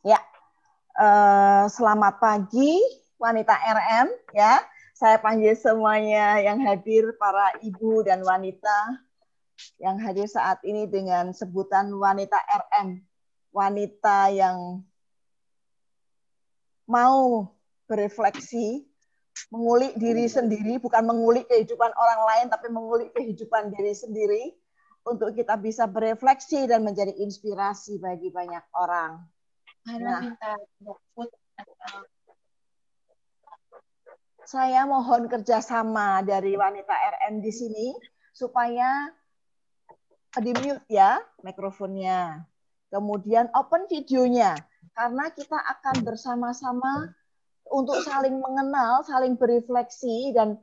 Ya, selamat pagi wanita RM ya. Saya panggil semuanya yang hadir, para ibu dan wanita yang hadir saat ini dengan sebutan wanita RM. Wanita yang mau berefleksi, mengulik diri sendiri, bukan mengulik kehidupan orang lain, tapi mengulik kehidupan diri sendiri untuk kita bisa berefleksi dan menjadi inspirasi bagi banyak orang. Nah, saya mohon kerjasama dari wanita RM di sini supaya di-mute ya mikrofonnya. Kemudian open videonya, karena kita akan bersama-sama untuk saling mengenal, saling berefleksi, dan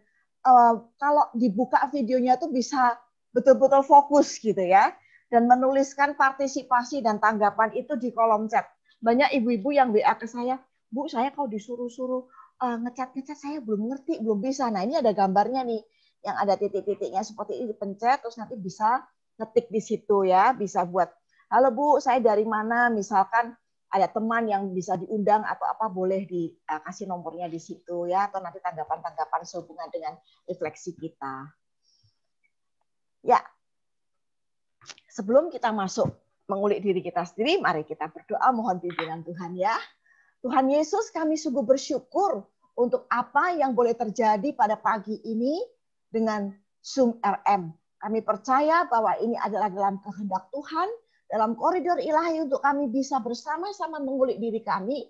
kalau dibuka videonya tuh bisa betul-betul fokus gitu ya, dan menuliskan partisipasi dan tanggapan itu di kolom chat. Banyak ibu-ibu yang WA ke saya, Bu, saya kalau disuruh-suruh ngecat-ngecat saya belum ngerti, belum bisa. Nah, ini ada gambarnya nih, yang ada titik-titiknya seperti ini, dipencet, terus nanti bisa ngetik di situ ya, bisa buat, halo Bu, saya dari mana, misalkan ada teman yang bisa diundang atau apa, boleh dikasih nomornya di situ ya, atau nanti tanggapan-tanggapan sehubungan dengan refleksi kita. Ya, sebelum kita masuk mengulik diri kita sendiri, mari kita berdoa mohon pimpinan Tuhan ya. Tuhan Yesus, kami sungguh bersyukur untuk apa yang boleh terjadi pada pagi ini dengan Zoom RM. Kami percaya bahwa ini adalah dalam kehendak Tuhan, dalam koridor ilahi untuk kami bisa bersama-sama mengulik diri kami,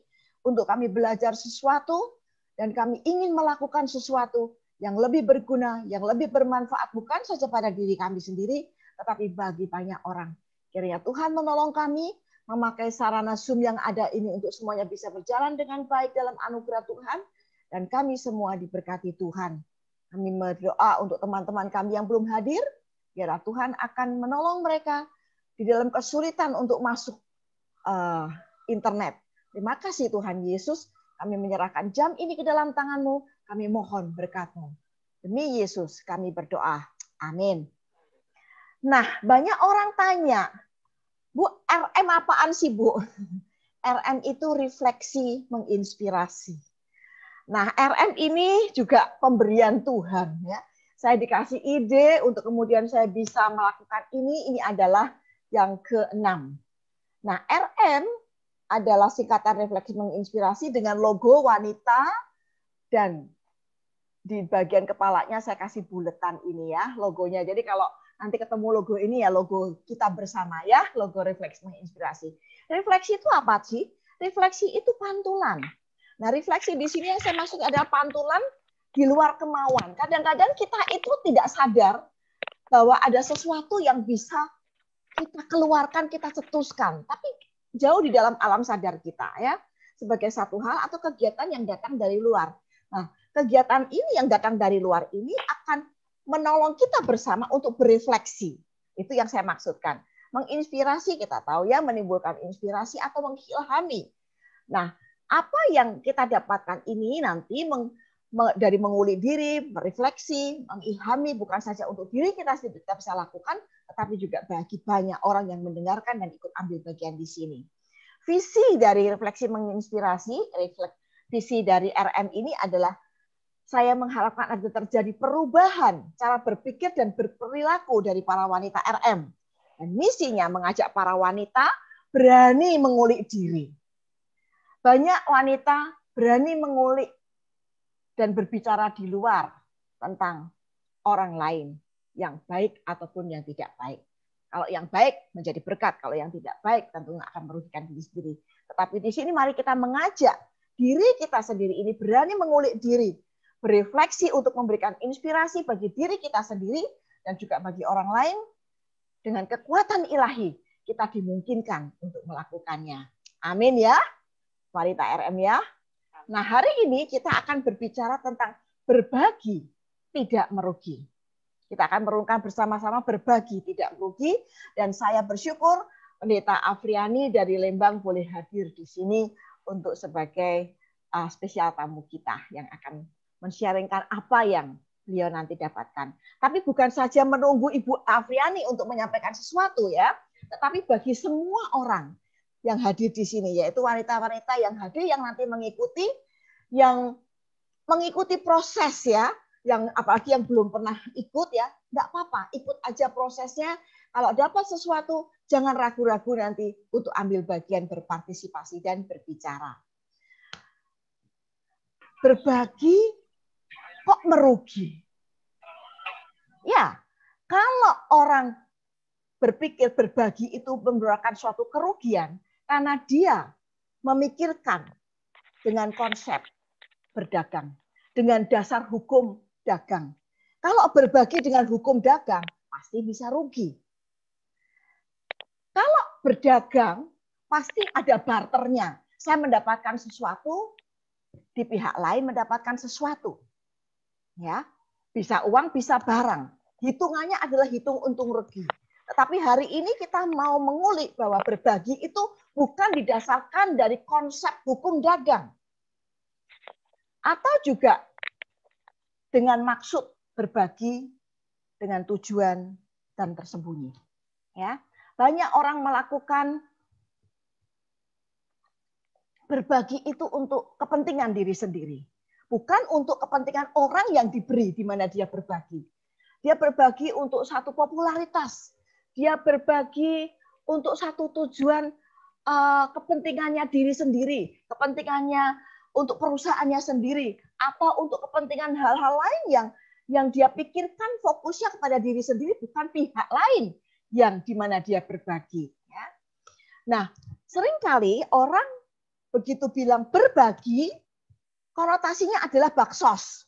untuk kami belajar sesuatu, dan kami ingin melakukan sesuatu yang lebih berguna, yang lebih bermanfaat, bukan saja pada diri kami sendiri, tetapi bagi banyak orang. Kiranya Tuhan menolong kami, memakai sarana Zoom yang ada ini untuk semuanya bisa berjalan dengan baik dalam anugerah Tuhan, dan kami semua diberkati Tuhan. Kami berdoa untuk teman-teman kami yang belum hadir, biarlah Tuhan akan menolong mereka di dalam kesulitan untuk masuk internet. Terima kasih Tuhan Yesus, kami menyerahkan jam ini ke dalam tangan-Mu, kami mohon berkat-Mu. Demi Yesus kami berdoa. Amin. Nah, banyak orang tanya, Bu, RM apaan sih, Bu? RM itu refleksi menginspirasi. Nah, RM ini juga pemberian Tuhan ya. Saya dikasih ide untuk kemudian saya bisa melakukan ini adalah yang ke-6. Nah, RM adalah singkatan refleksi menginspirasi dengan logo wanita, dan di bagian kepalanya saya kasih buletan ini ya, logonya. Jadi kalau nanti ketemu logo ini ya logo kita bersama ya, logo refleksi menginspirasi. Refleksi itu apa sih? Refleksi itu pantulan. Nah, refleksi di sini yang saya maksud adalah pantulan di luar kemauan. Kadang-kadang kita itu tidak sadar bahwa ada sesuatu yang bisa kita keluarkan, kita cetuskan, tapi jauh di dalam alam sadar kita ya, sebagai satu hal atau kegiatan yang datang dari luar. Nah, kegiatan ini yang datang dari luar ini akan menolong kita bersama untuk berefleksi. Itu yang saya maksudkan. Menginspirasi, kita tahu ya, menimbulkan inspirasi atau mengilhami. Nah, apa yang kita dapatkan ini nanti dari mengulik diri, merefleksi, mengilhami, bukan saja untuk diri kita sendiri kita bisa lakukan, tetapi juga bagi banyak orang yang mendengarkan dan ikut ambil bagian di sini. Visi dari refleksi menginspirasi, visi dari RM ini adalah saya mengharapkan ada terjadi perubahan cara berpikir dan berperilaku dari para wanita RM. Dan misinya mengajak para wanita berani mengulik diri. Banyak wanita berani mengulik dan berbicara di luar tentang orang lain yang baik ataupun yang tidak baik. Kalau yang baik menjadi berkat, kalau yang tidak baik tentunya akan merugikan diri sendiri. Tetapi di sini mari kita mengajak diri kita sendiri ini berani mengulik diri, berefleksi untuk memberikan inspirasi bagi diri kita sendiri dan juga bagi orang lain. Dengan kekuatan ilahi kita dimungkinkan untuk melakukannya. Amin ya, wanita RM ya. Nah, hari ini kita akan berbicara tentang berbagi tidak merugi. Kita akan merenungkan bersama-sama berbagi tidak merugi, dan saya bersyukur Pendeta Afriani dari Lembang boleh hadir di sini untuk sebagai spesial tamu kita yang akan men-sharingkan apa yang beliau nanti dapatkan. Tapi bukan saja menunggu Ibu Afriani untuk menyampaikan sesuatu ya, tetapi bagi semua orang yang hadir di sini, yaitu wanita-wanita yang hadir yang nanti mengikuti proses ya, yang apalagi yang belum pernah ikut ya, enggak apa-apa, ikut aja prosesnya. Kalau dapat sesuatu, jangan ragu-ragu nanti untuk ambil bagian, berpartisipasi dan berbicara. Berbagi kok merugi? Ya, kalau orang berpikir berbagi itu merupakan suatu kerugian, karena dia memikirkan dengan konsep berdagang, dengan dasar hukum dagang. Kalau berbagi dengan hukum dagang, pasti bisa rugi. Kalau berdagang, pasti ada barternya. Saya mendapatkan sesuatu, di pihak lain mendapatkan sesuatu. Ya, bisa uang, bisa barang. Hitungannya adalah hitung untung rugi. Tetapi hari ini kita mau mengulik bahwa berbagi itu bukan didasarkan dari konsep hukum dagang. Atau juga dengan maksud berbagi dengan tujuan dan tersembunyi. Ya, banyak orang melakukan berbagi itu untuk kepentingan diri sendiri, bukan untuk kepentingan orang yang diberi di mana dia berbagi. Dia berbagi untuk satu popularitas, dia berbagi untuk satu tujuan kepentingannya diri sendiri, kepentingannya untuk perusahaannya sendiri, atau untuk kepentingan hal-hal lain yang dia pikirkan fokusnya kepada diri sendiri, bukan pihak lain yang di mana dia berbagi. Ya. Nah, seringkali orang begitu bilang berbagi, konotasinya adalah baksos.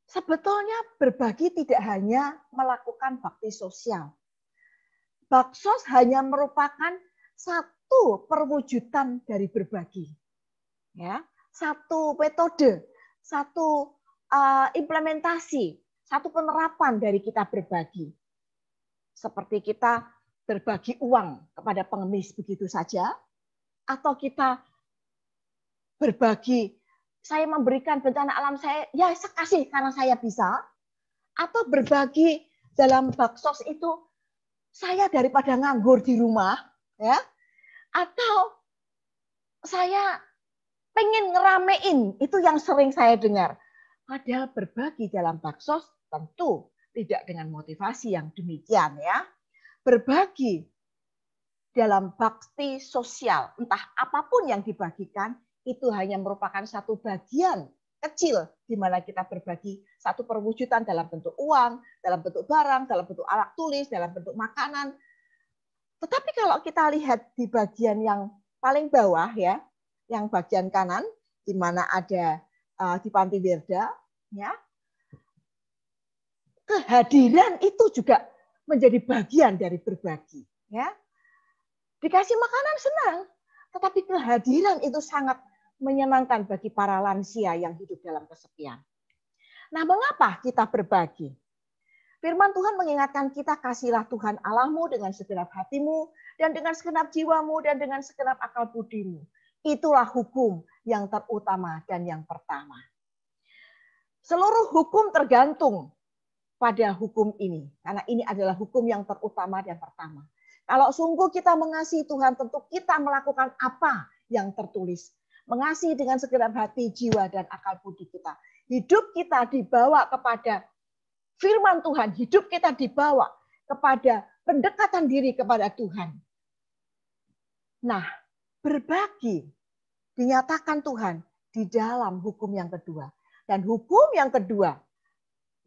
Sebetulnya berbagi tidak hanya melakukan bakti sosial. Baksos hanya merupakan satu perwujudan dari berbagi. Ya, satu metode, satu implementasi, satu penerapan dari kita berbagi. Seperti kita berbagi uang kepada pengemis begitu saja, atau kita berbagi, saya memberikan bencana alam saya, ya saya kasih karena saya bisa, atau berbagi dalam baksos itu, saya daripada nganggur di rumah, ya, atau saya pengen ngeramein, itu yang sering saya dengar. Padahal berbagi dalam baksos tentu tidak dengan motivasi yang demikian ya. Berbagi dalam bakti sosial, entah apapun yang dibagikan, itu hanya merupakan satu bagian kecil di mana kita berbagi satu perwujudan dalam bentuk uang, dalam bentuk barang, dalam bentuk alat tulis, dalam bentuk makanan. Tetapi kalau kita lihat di bagian yang paling bawah ya, yang bagian kanan, di mana ada di Panti Wirda, ya, kehadiran itu juga menjadi bagian dari berbagi. Ya, dikasih makanan senang, tetapi kehadiran itu sangat menyenangkan bagi para lansia yang hidup dalam kesepian. Nah, mengapa kita berbagi? Firman Tuhan mengingatkan kita, kasihilah Tuhan Allahmu dengan segenap hatimu, dan dengan segenap jiwamu, dan dengan segenap akal budimu. Itulah hukum yang terutama dan yang pertama. Seluruh hukum tergantung pada hukum ini, karena ini adalah hukum yang terutama dan pertama. Kalau sungguh kita mengasihi Tuhan, tentu kita melakukan apa yang tertulis. Mengasihi dengan segenap hati, jiwa, dan akal budi kita. Hidup kita dibawa kepada firman Tuhan, hidup kita dibawa kepada pendekatan diri kepada Tuhan. Nah, berbagi dinyatakan Tuhan di dalam hukum yang kedua. Dan hukum yang kedua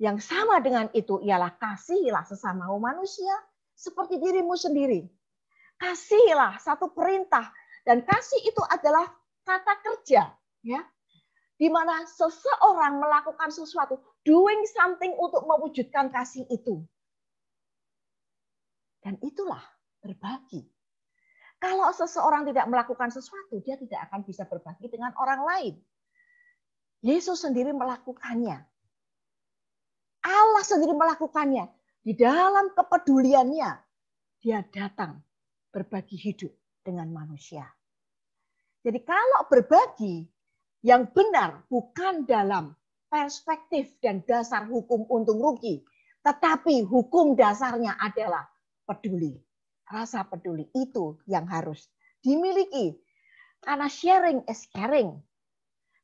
yang sama dengan itu ialah kasihilah sesamamu manusia seperti dirimu sendiri. Kasihilah satu perintah, dan kasih itu adalah kata kerja, ya. Di mana seseorang melakukan sesuatu, doing something untuk mewujudkan kasih itu. Dan itulah berbagi. Kalau seseorang tidak melakukan sesuatu, dia tidak akan bisa berbagi dengan orang lain. Yesus sendiri melakukannya. Allah sendiri melakukannya. Di dalam kepeduliannya, dia datang berbagi hidup dengan manusia. Jadi kalau berbagi yang benar bukan dalam perspektif dan dasar hukum untung rugi, tetapi hukum dasarnya adalah peduli. Rasa peduli itu yang harus dimiliki. Karena sharing is caring.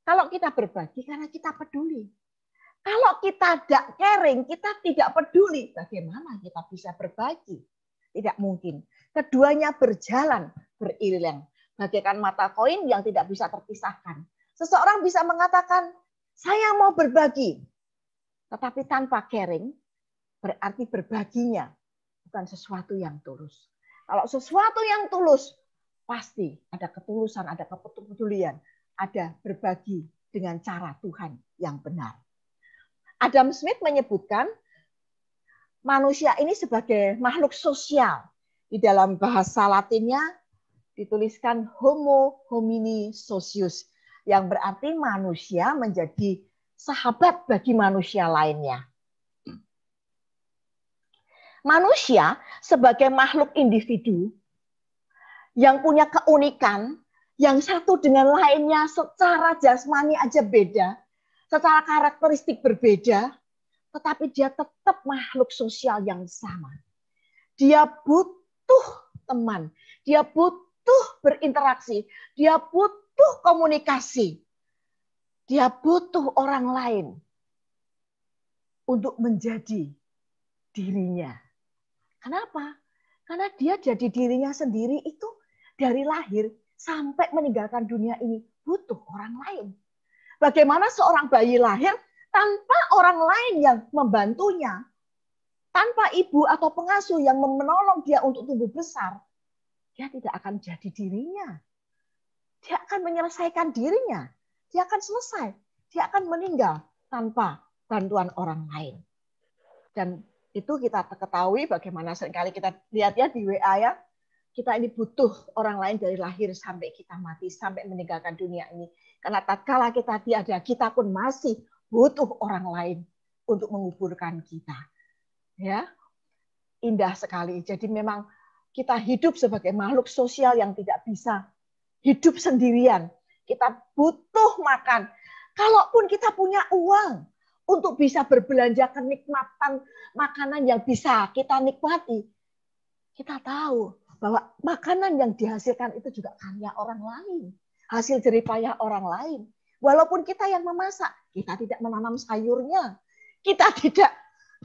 Kalau kita berbagi karena kita peduli. Kalau kita tidak caring, kita tidak peduli, bagaimana kita bisa berbagi? Tidak mungkin. Keduanya berjalan beriring. Bagaikan mata koin yang tidak bisa terpisahkan. Seseorang bisa mengatakan, saya mau berbagi. Tetapi tanpa caring, berarti berbaginya bukan sesuatu yang tulus. Kalau sesuatu yang tulus, pasti ada ketulusan, ada kepedulian, ada berbagi dengan cara Tuhan yang benar. Adam Smith menyebutkan manusia ini sebagai makhluk sosial. Di dalam bahasa Latinnya dituliskan Homo homini socius, yang berarti manusia menjadi sahabat bagi manusia lainnya. Manusia sebagai makhluk individu yang punya keunikan, yang satu dengan lainnya secara jasmani aja beda, secara karakteristik berbeda, tetapi dia tetap makhluk sosial yang sama. Dia butuh teman, dia butuh berinteraksi, dia butuh komunikasi, dia butuh orang lain untuk menjadi dirinya. Kenapa? Karena dia jadi dirinya sendiri itu dari lahir sampai meninggalkan dunia ini butuh orang lain. Bagaimana seorang bayi lahir tanpa orang lain yang membantunya, tanpa ibu atau pengasuh yang menolong dia untuk tumbuh besar, dia tidak akan jadi dirinya. Dia akan menyelesaikan dirinya. Dia akan selesai. Dia akan meninggal tanpa bantuan orang lain. Dan itu kita ketahui bagaimana seringkali kita lihat ya di WA ya, kita ini butuh orang lain dari lahir sampai kita mati, sampai meninggalkan dunia ini. Karena tatkala kita tiada, kita pun masih butuh orang lain untuk menguburkan kita. Ya, indah sekali. Jadi memang kita hidup sebagai makhluk sosial yang tidak bisa hidup sendirian. Kita butuh makan. Kalaupun kita punya uang untuk bisa berbelanja kenikmatan makanan yang bisa kita nikmati, kita tahu bahwa makanan yang dihasilkan itu juga karya orang lain. Hasil jeripayah orang lain. Walaupun kita yang memasak, kita tidak menanam sayurnya. Kita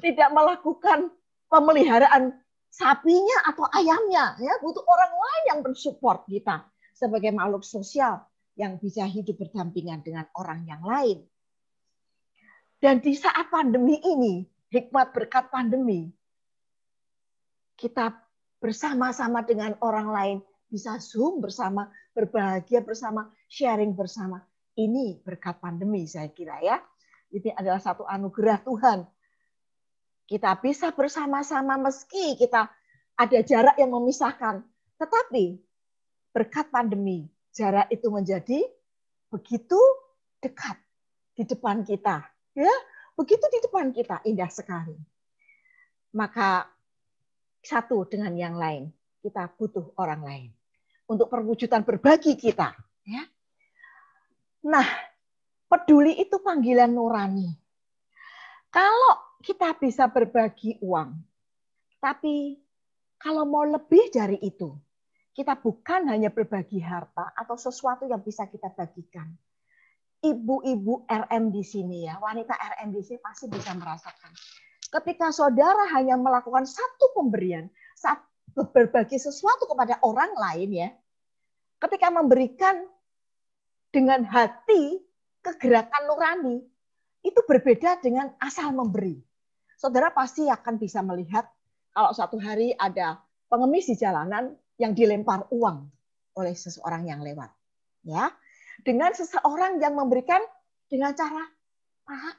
tidak melakukan pemeliharaan sapinya atau ayamnya. Ya, butuh orang lain yang mensupport kita sebagai makhluk sosial yang bisa hidup berdampingan dengan orang yang lain. Dan di saat pandemi ini, hikmat berkat pandemi, kita bersama-sama dengan orang lain, bisa Zoom bersama, berbahagia bersama, sharing bersama. Ini berkat pandemi saya kira ya. Ini adalah satu anugerah Tuhan. Kita bisa bersama-sama meski kita ada jarak yang memisahkan. Tetapi berkat pandemi, jarak itu menjadi begitu dekat di depan kita. Ya, begitu di depan kita, indah sekali. Maka satu dengan yang lain, kita butuh orang lain untuk perwujudan berbagi kita. Ya. Nah, peduli itu panggilan nurani. Kalau kita bisa berbagi uang, tapi kalau mau lebih dari itu, kita bukan hanya berbagi harta atau sesuatu yang bisa kita bagikan. Ibu-ibu RM di sini ya, wanita RM di sini pasti bisa merasakan. Ketika saudara hanya melakukan satu pemberian, saat berbagi sesuatu kepada orang lain ya, ketika memberikan dengan hati, kegerakan nurani, itu berbeda dengan asal memberi. Saudara pasti akan bisa melihat kalau suatu hari ada pengemis di jalanan yang dilempar uang oleh seseorang yang lewat. Ya, dengan seseorang yang memberikan dengan cara, Pak,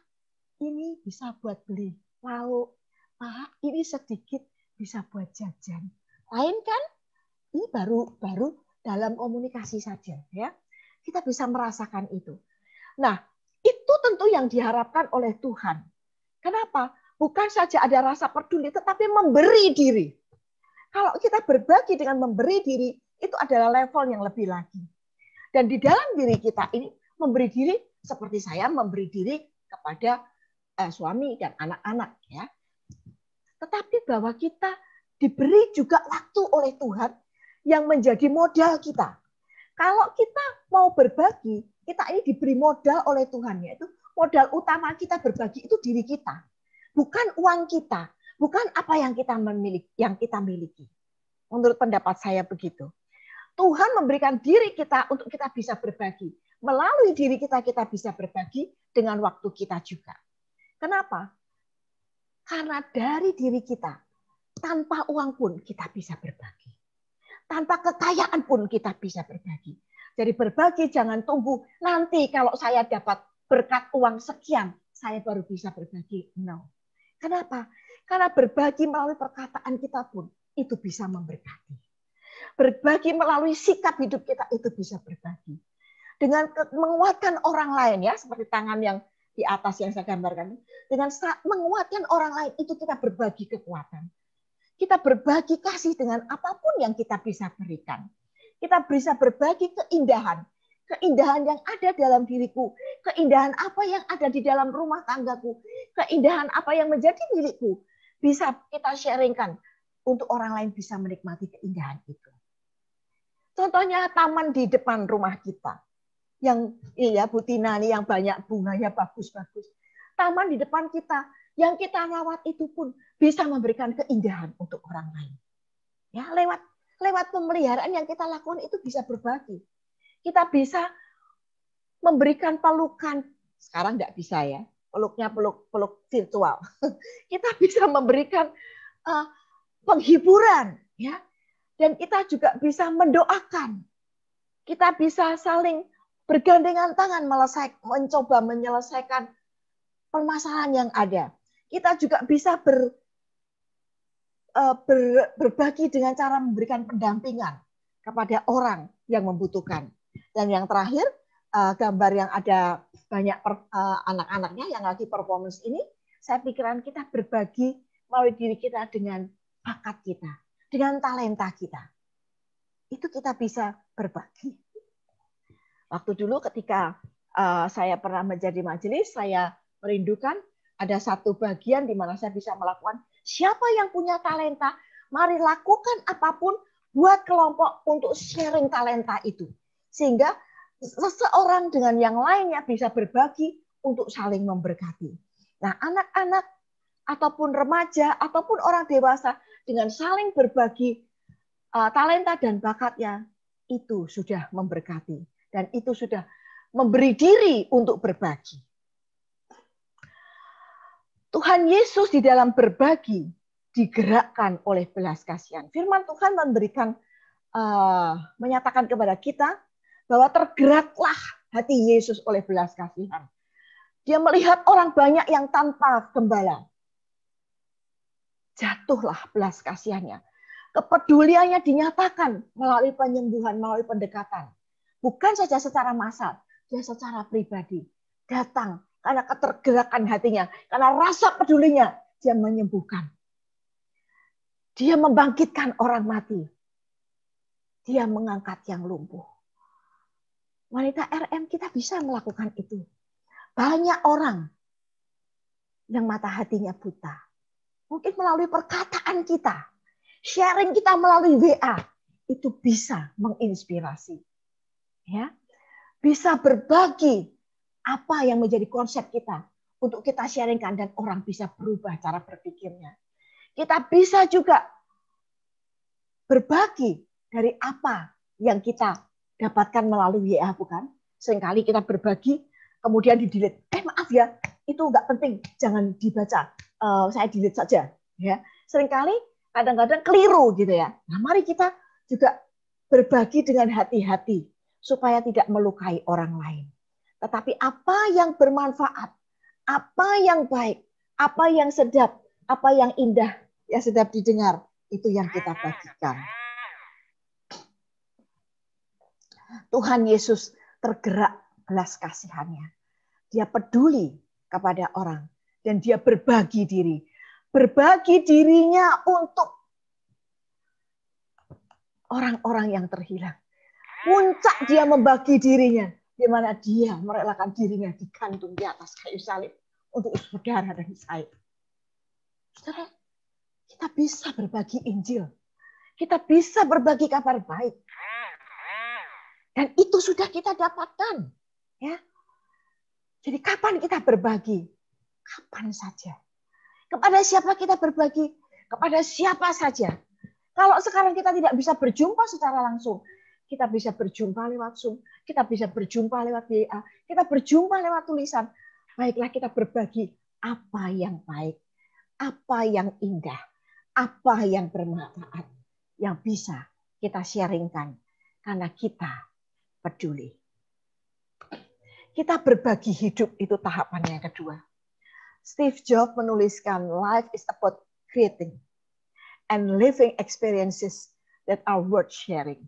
ini bisa buat beli lauk, Pak, ini sedikit bisa buat jajan. Lain kan? Ini baru dalam komunikasi saja, ya. Kita bisa merasakan itu. Nah, itu tentu yang diharapkan oleh Tuhan. Kenapa? Bukan saja ada rasa peduli, tetapi memberi diri. Kalau kita berbagi dengan memberi diri, itu adalah level yang lebih lagi. Dan di dalam diri kita ini, memberi diri seperti saya memberi diri kepada suami dan anak-anak. Ya. Tetapi bahwa kita diberi juga waktu oleh Tuhan yang menjadi modal kita. Kalau kita mau berbagi, kita ini diberi modal oleh Tuhan, yaitu modal utama kita berbagi itu diri kita, bukan uang kita, bukan apa yang kita miliki. Menurut pendapat saya begitu. Tuhan memberikan diri kita untuk kita bisa berbagi. Melalui diri kita bisa berbagi dengan waktu kita juga. Kenapa? Karena dari diri kita, tanpa uang pun kita bisa berbagi. Tanpa kekayaan pun kita bisa berbagi. Jadi berbagi jangan tunggu nanti kalau saya dapat berkat uang sekian, saya baru bisa berbagi. No. Kenapa? Karena berbagi melalui perkataan kita pun itu bisa memberkati. Berbagi melalui sikap hidup kita itu bisa berbagi. Dengan menguatkan orang lain, ya seperti tangan yang di atas yang saya gambarkan. Dengan menguatkan orang lain itu kita berbagi kekuatan. Kita berbagi kasih dengan apapun yang kita bisa berikan. Kita bisa berbagi keindahan. Keindahan yang ada dalam diriku. Keindahan apa yang ada di dalam rumah tanggaku. Keindahan apa yang menjadi milikku. Bisa kita sharingkan untuk orang lain bisa menikmati keindahan itu. Contohnya taman di depan rumah kita. Yang iya Bu Tina nih yang banyak bunganya bagus-bagus. Taman di depan kita yang kita rawat itu pun bisa memberikan keindahan untuk orang lain. Ya, lewat pemeliharaan yang kita lakukan itu bisa berbagi. Kita bisa memberikan pelukan. Sekarang nggak bisa ya, peluknya peluk virtual. Kita bisa memberikan penghiburan, ya. Dan kita juga bisa mendoakan. Kita bisa saling bergandengan tangan mencoba menyelesaikan permasalahan yang ada. Kita juga bisa berbagi dengan cara memberikan pendampingan kepada orang yang membutuhkan. Dan yang terakhir, gambar yang ada banyak anak-anaknya yang lagi performance ini, saya pikiran kita berbagi melalui diri kita dengan bakat kita, dengan talenta kita. Itu kita bisa berbagi. Waktu dulu ketika saya pernah menjadi majelis, saya merindukan ada satu bagian di mana saya bisa melakukan siapa yang punya talenta, mari lakukan apapun buat kelompok untuk sharing talenta itu. Sehingga seseorang dengan yang lainnya bisa berbagi untuk saling memberkati. Nah, anak-anak ataupun remaja ataupun orang dewasa dengan saling berbagi talenta dan bakatnya itu sudah memberkati dan itu sudah memberi diri untuk berbagi. Tuhan Yesus di dalam berbagi digerakkan oleh belas kasihan. Firman Tuhan menyatakan kepada kita bahwa tergeraklah hati Yesus oleh belas kasihan. Dia melihat orang banyak yang tanpa gembala. Jatuhlah belas kasihannya. Kepeduliannya dinyatakan melalui penyembuhan, melalui pendekatan. Bukan saja secara massal, dia secara pribadi. Datang karena ketergerakan hatinya, karena rasa pedulinya, dia menyembuhkan. Dia membangkitkan orang mati. Dia mengangkat yang lumpuh. Wanita RM kita bisa melakukan itu. Banyak orang yang mata hatinya buta. Mungkin melalui perkataan kita, sharing kita melalui WA, itu bisa menginspirasi. Ya, bisa berbagi apa yang menjadi konsep kita untuk kita sharingkan dan orang bisa berubah cara berpikirnya. Kita bisa juga berbagi dari apa yang kita dapatkan melalui WA, bukan? Seringkali kita berbagi, kemudian di-delete. Maaf ya, itu nggak penting, jangan dibaca. Saya delete saja. Ya, seringkali kadang-kadang keliru gitu ya. Nah, mari kita juga berbagi dengan hati-hati supaya tidak melukai orang lain. Tetapi apa yang bermanfaat, apa yang baik, apa yang sedap, apa yang indah, yang sedap didengar, itu yang kita bagikan. Tuhan Yesus tergerak belas kasihannya. Dia peduli kepada orang dan dia berbagi diri. Berbagi dirinya untuk orang-orang yang terhilang. Puncak dia membagi dirinya, di mana dia merelakan dirinya digantung di atas kayu salib untuk saudara dan saya. Saudara, kita bisa berbagi Injil. Kita bisa berbagi kabar baik. Dan itu sudah kita dapatkan. Ya. Jadi kapan kita berbagi? Kapan saja. Kepada siapa kita berbagi? Kepada siapa saja. Kalau sekarang kita tidak bisa berjumpa secara langsung, kita bisa berjumpa lewat Zoom, kita bisa berjumpa lewat WA, kita berjumpa lewat tulisan. Baiklah kita berbagi apa yang baik, apa yang indah, apa yang bermanfaat, yang bisa kita sharingkan karena kita peduli. Kita berbagi hidup, itu tahapan yang kedua. Steve Jobs menuliskan, life is about creating and living experiences that are worth sharing.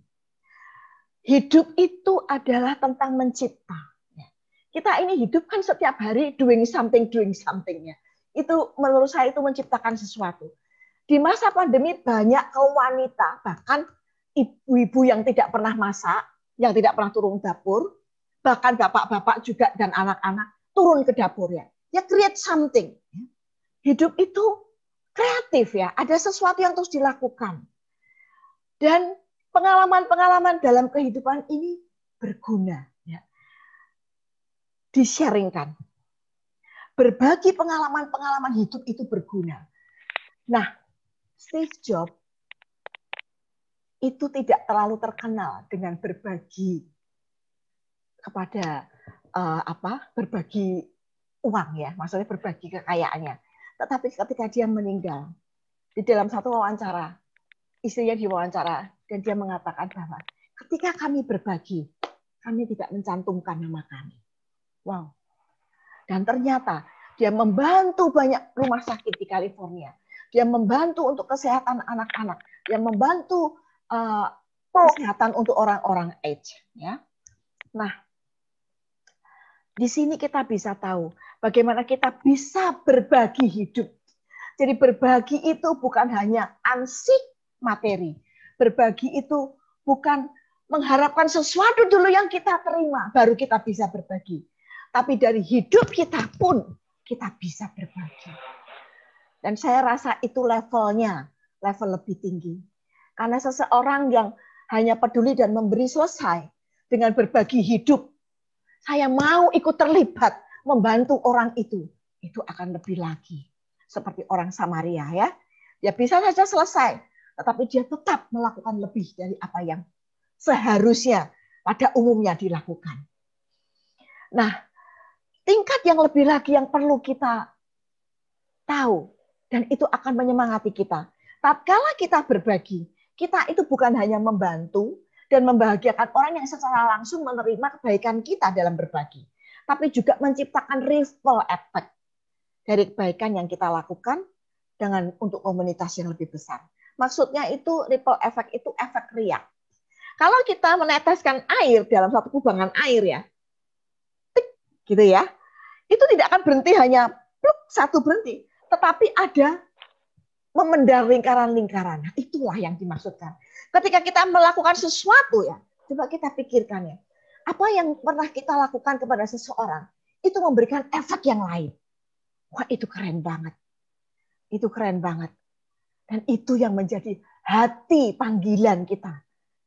Hidup itu adalah tentang mencipta. Kita ini hidup kan setiap hari doing something ya. Itu menurut saya itu menciptakan sesuatu. Di masa pandemi banyak kaum wanita, bahkan ibu-ibu yang tidak pernah masak, yang tidak pernah turun dapur, bahkan bapak-bapak juga dan anak-anak turun ke dapur ya. Ya create something. Hidup itu kreatif ya, ada sesuatu yang terus dilakukan. Dan pengalaman-pengalaman dalam kehidupan ini berguna ya. Di-sharingkan. Berbagi pengalaman-pengalaman hidup itu berguna. Nah, Steve Jobs itu tidak terlalu terkenal dengan berbagi kepada berbagi uang ya, maksudnya berbagi kekayaannya. Tetapi ketika dia meninggal, di dalam satu wawancara, istrinya diwawancara dan dia mengatakan bahwa ketika kami berbagi, kami tidak mencantumkan nama kami. Wow. Dan ternyata dia membantu banyak rumah sakit di California. Dia membantu untuk kesehatan anak-anak. Dia membantu kesehatan untuk orang-orang AIDS. Ya. Nah, di sini kita bisa tahu bagaimana kita bisa berbagi hidup. Jadi berbagi itu bukan hanya ansih materi. Berbagi itu bukan mengharapkan sesuatu dulu yang kita terima, baru kita bisa berbagi. Tapi dari hidup kita pun kita bisa berbagi. Dan saya rasa itu levelnya, level lebih tinggi. Karena seseorang yang hanya peduli dan memberi selesai dengan berbagi hidup, saya mau ikut terlibat membantu orang itu akan lebih lagi. Seperti orang Samaria ya. Dia bisa saja selesai, tetapi dia tetap melakukan lebih dari apa yang seharusnya pada umumnya dilakukan. Nah, tingkat yang lebih lagi yang perlu kita tahu, dan itu akan menyemangati kita. Tatkala kita berbagi, kita itu bukan hanya membantu dan membahagiakan orang yang secara langsung menerima kebaikan kita dalam berbagi, tapi juga menciptakan ripple effect dari kebaikan yang kita lakukan dengan untuk komunitas yang lebih besar. Maksudnya itu ripple effect itu efek riak. Kalau kita meneteskan air dalam satu kubangan air ya, gitu ya, itu tidak akan berhenti hanya pluk, satu berhenti, tetapi ada memendar lingkaran-lingkaran. Nah, itulah yang dimaksudkan. Ketika kita melakukan sesuatu ya, coba kita pikirkan ya, apa yang pernah kita lakukan kepada seseorang itu memberikan efek yang lain. Wah, itu keren banget. Itu keren banget. Dan itu yang menjadi hati panggilan kita,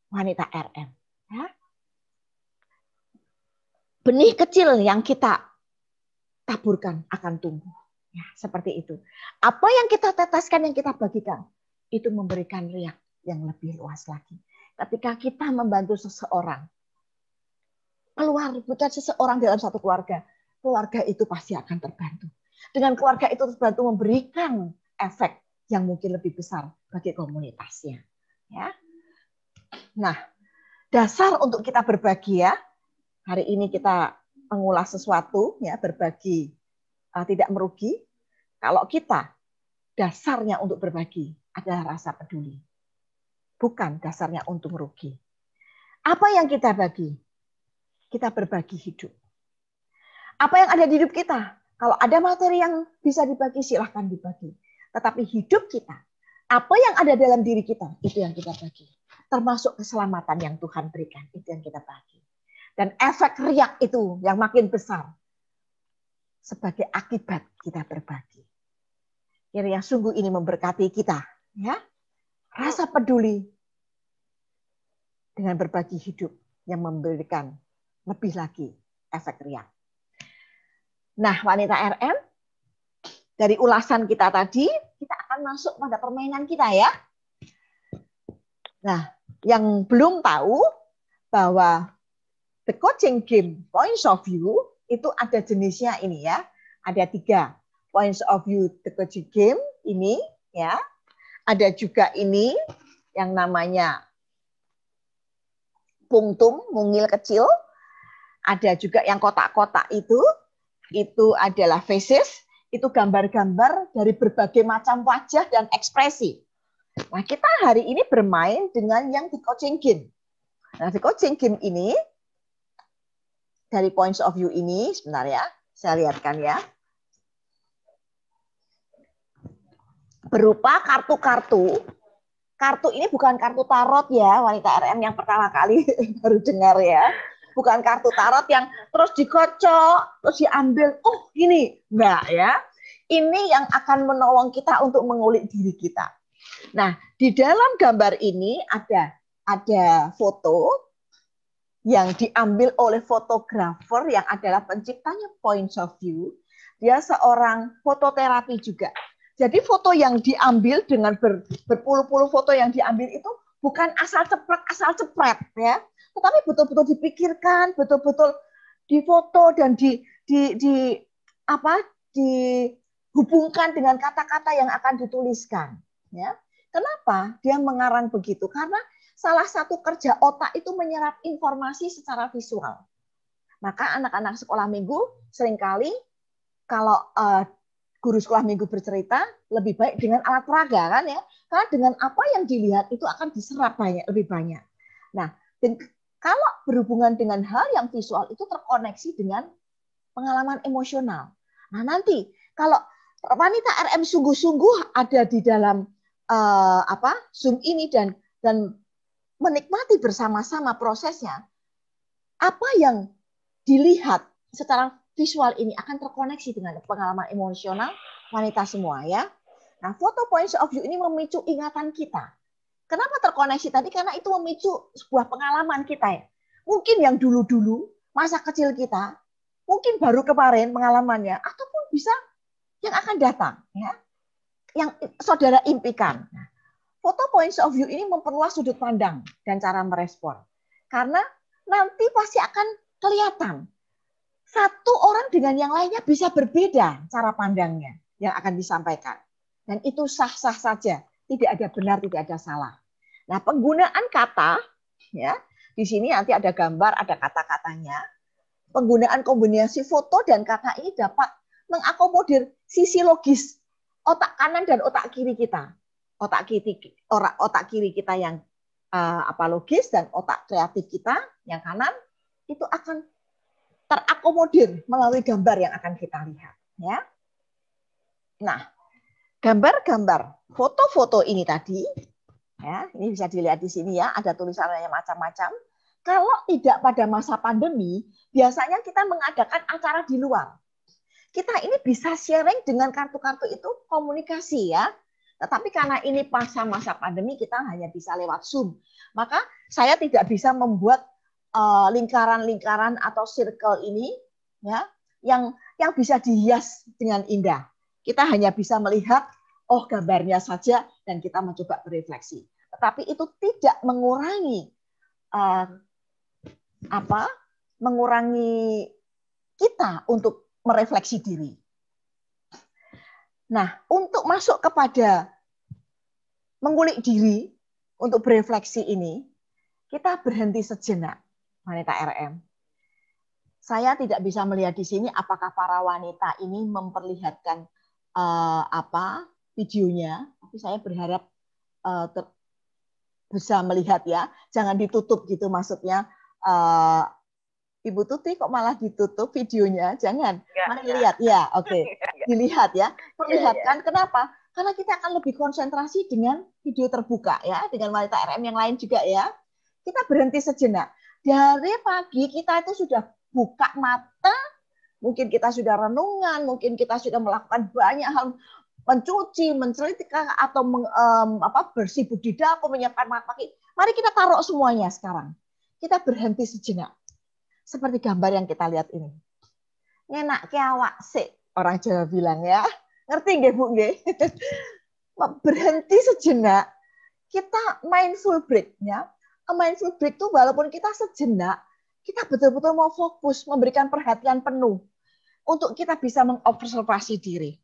wanita RM. Ya. Benih kecil yang kita taburkan akan tumbuh. Ya, seperti itu. Apa yang kita teteskan, yang kita bagikan, itu memberikan riak yang lebih luas lagi. Ketika kita membantu seseorang, bukan seseorang dalam satu keluarga, keluarga itu pasti akan terbantu. Dengan keluarga itu terbantu memberikan efek yang mungkin lebih besar bagi komunitasnya. Ya. Nah, dasar untuk kita berbagi ya. Hari ini kita mengulas sesuatu, ya, berbagi tidak merugi. Kalau kita dasarnya untuk berbagi adalah rasa peduli, bukan dasarnya untuk merugi. Apa yang kita bagi? Kita berbagi hidup. Apa yang ada di hidup kita? Kalau ada materi yang bisa dibagi, silahkan dibagi. Tetapi hidup kita, apa yang ada dalam diri kita, itu yang kita bagi. Termasuk keselamatan yang Tuhan berikan, itu yang kita bagi. Dan efek riak itu yang makin besar sebagai akibat kita berbagi. Kiranya sungguh ini memberkati kita, ya. rasa peduli dengan berbagi hidup yang memberikan lebih lagi efek riak. Nah, wanita RM, dari ulasan kita tadi, kita akan masuk pada permainan kita ya. Nah, yang belum tahu bahwa the coaching game points of view itu ada jenisnya ini ya. Ada 3 points of view the coaching game ini ya. Ada juga ini yang namanya punktum, mungil kecil. Ada juga yang kotak-kotak itu adalah faces, itu gambar-gambar dari berbagai macam wajah dan ekspresi. Nah, kita hari ini bermain dengan yang the coaching game. Nah, the coaching game ini, dari points of view ini, sebentar ya, saya lihatkan ya. Berupa kartu-kartu. Kartu ini bukan kartu tarot ya, wanita RM yang pertama kali baru dengar ya. Bukan kartu tarot yang terus dikocok, terus diambil, oh gini. Enggak ya. Ini yang akan menolong kita untuk mengulik diri kita. Nah, di dalam gambar ini ada foto yang diambil oleh fotografer yang adalah penciptanya points of view. Dia seorang fototerapi juga. Jadi foto yang diambil dengan berpuluh-puluh foto yang diambil itu bukan asal cepret ya, tetapi betul-betul dipikirkan, betul-betul difoto dan dihubungkan dengan kata-kata yang akan dituliskan ya. Kenapa dia mengarang begitu? Karena salah satu kerja otak itu menyerap informasi secara visual. Maka anak-anak sekolah minggu seringkali kalau guru sekolah minggu bercerita lebih baik dengan alat peraga kan ya, karena dengan apa yang dilihat itu akan diserap lebih banyak. Nah, dan kalau berhubungan dengan hal yang visual itu terkoneksi dengan pengalaman emosional. Nah, nanti kalau wanita RM sungguh-sungguh ada di dalam Zoom ini dan menikmati bersama-sama prosesnya, apa yang dilihat secara visual ini akan terkoneksi dengan pengalaman emosional wanita semua ya. Nah, foto points of view ini memicu ingatan kita. Kenapa terkoneksi tadi? Karena itu memicu sebuah pengalaman kita ya. Mungkin yang dulu-dulu, masa kecil kita, mungkin baru kemarin pengalamannya, ataupun bisa yang akan datang ya. Yang saudara impikan. Nah, foto points of view ini memperluas sudut pandang dan cara merespon. Karena nanti pasti akan kelihatan satu orang dengan yang lainnya bisa berbeda cara pandangnya yang akan disampaikan. Dan itu sah-sah saja. Tidak ada benar, tidak ada salah. Nah, penggunaan kata, ya di sini nanti ada gambar, ada kata-katanya. Penggunaan kombinasi foto dan kata ini dapat mengakomodir sisi logis otak kanan dan otak kiri kita. Otak kiri kita yang logis dan otak kreatif kita yang kanan itu akan terakomodir melalui gambar yang akan kita lihat ya. Nah, gambar-gambar foto-foto ini tadi ya, ini bisa dilihat di sini ya, ada tulisannya macam-macam. Kalau tidak pada masa pandemi, biasanya kita mengadakan acara di luar. Kita ini bisa sharing dengan kartu-kartu itu komunikasi ya. Tetapi karena ini masa pandemi, kita hanya bisa lewat Zoom. Maka saya tidak bisa membuat lingkaran-lingkaran atau circle ini ya yang bisa dihias dengan indah. Kita hanya bisa melihat gambarnya saja dan kita mencoba berefleksi. Tetapi itu tidak mengurangi mengurangi kita untuk merefleksi diri. Nah, untuk masuk kepada mengulik diri untuk berefleksi ini, kita berhenti sejenak. Wanita RM. Saya tidak bisa melihat di sini apakah para wanita ini memperlihatkan videonya, tapi saya berharap bisa melihat ya. Jangan ditutup gitu maksudnya. Ibu Tuti kok malah ditutup videonya? Jangan. Mari lihat ya. Oke. Dilihat ya. Perlihatkan kenapa? Karena kita akan lebih konsentrasi dengan video terbuka ya, dengan wanita RM yang lain juga ya. Kita berhenti sejenak. Dari pagi kita itu sudah buka mata, mungkin kita sudah renungan, mungkin kita sudah melakukan banyak hal, mencuci, mencelitkan atau bersibuk di dapur, menyiapkan makan pagi. Mari kita taruh semuanya sekarang. Kita berhenti sejenak. Seperti gambar yang kita lihat ini. Ngenak ke awak sik, orang Jawa bilang ya. Ngerti nggih Bu nggih? Berhenti sejenak. Kita mindful break ya. Mindful break itu walaupun kita sejenak, kita betul-betul mau fokus, memberikan perhatian penuh untuk kita bisa mengobservasi diri.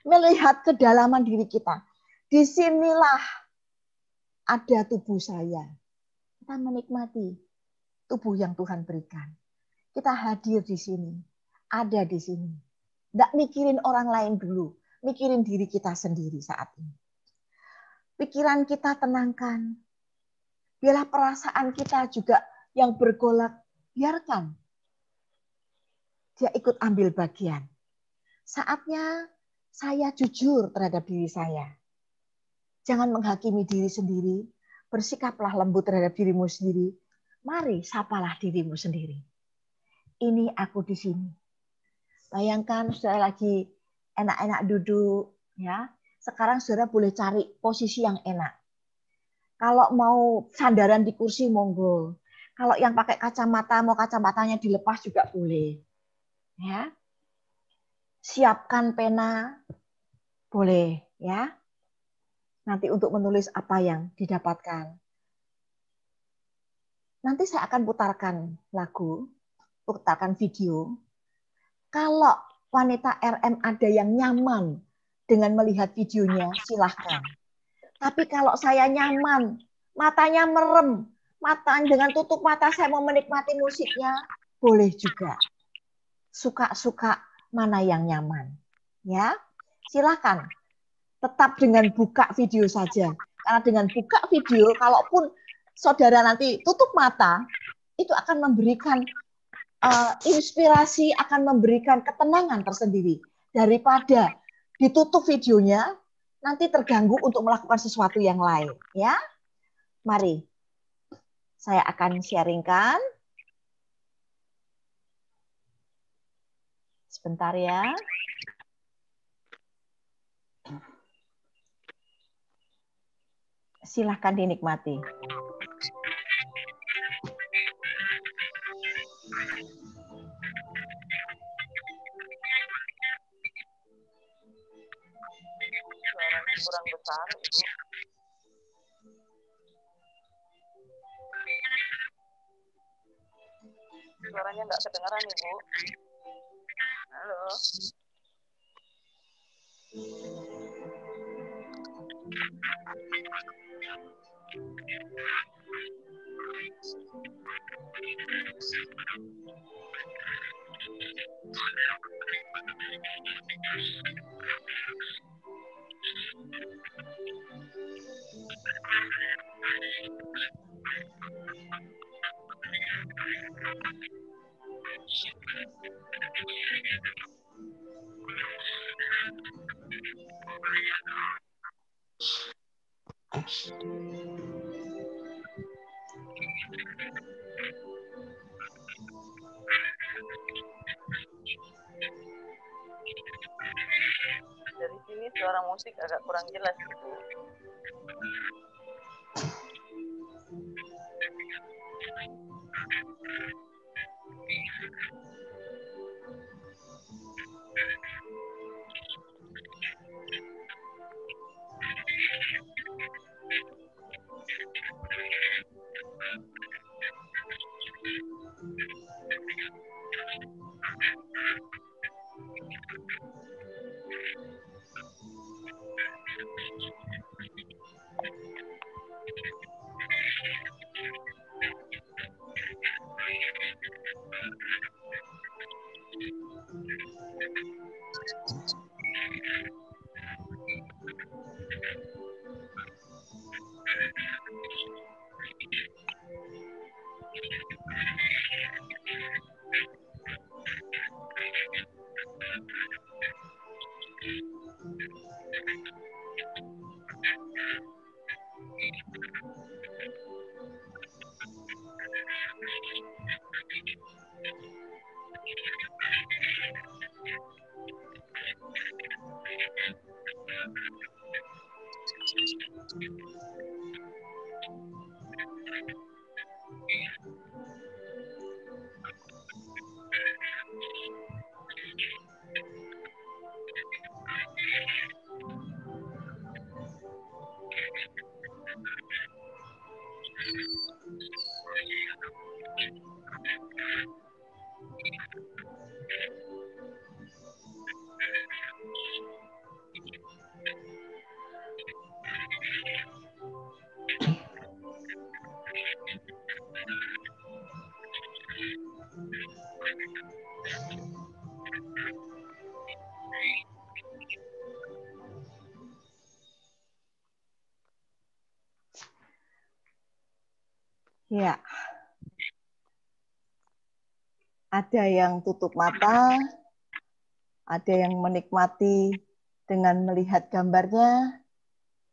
Melihat kedalaman diri kita. Disinilah ada tubuh saya. Kita menikmati tubuh yang Tuhan berikan. Kita hadir di sini. Ada di sini. Tidak mikirin orang lain dulu. Mikirin diri kita sendiri saat ini. Pikiran kita tenangkan. Biarlah perasaan kita juga yang bergolak. Biarkan. Dia ikut ambil bagian. Saatnya saya jujur terhadap diri saya. Jangan menghakimi diri sendiri. Bersikaplah lembut terhadap dirimu sendiri. Mari sapalah dirimu sendiri. Ini aku di sini. Bayangkan saudara lagi enak-enak duduk. Ya. Sekarang saudara boleh cari posisi yang enak. Kalau mau sandaran di kursi, monggo. Kalau yang pakai kacamata, mau kacamatanya dilepas juga boleh. Ya. Siapkan pena, boleh ya. Nanti untuk menulis apa yang didapatkan. Nanti saya akan putarkan lagu, putarkan video. Kalau wanita RM ada yang nyaman dengan melihat videonya, silahkan. Tapi kalau saya nyaman, matanya merem, dengan tutup mata saya mau menikmati musiknya, boleh juga. Suka-suka mana yang nyaman. Ya, silahkan. Tetap dengan buka video saja. Karena dengan buka video, kalaupun saudara nanti tutup mata, itu akan memberikan inspirasi, akan memberikan ketenangan tersendiri. Daripada ditutup videonya, nanti terganggu untuk melakukan sesuatu yang lain. Ya, mari. Saya akan sharingkan. Sebentar ya. Silahkan dinikmati. Suaranya kurang besar, Ibu. Suaranya nggak kedengaran, Ibu. Halo. Dari sini suara musik agak kurang jelas gitu. Ya, ada yang tutup mata, ada yang menikmati dengan melihat gambarnya.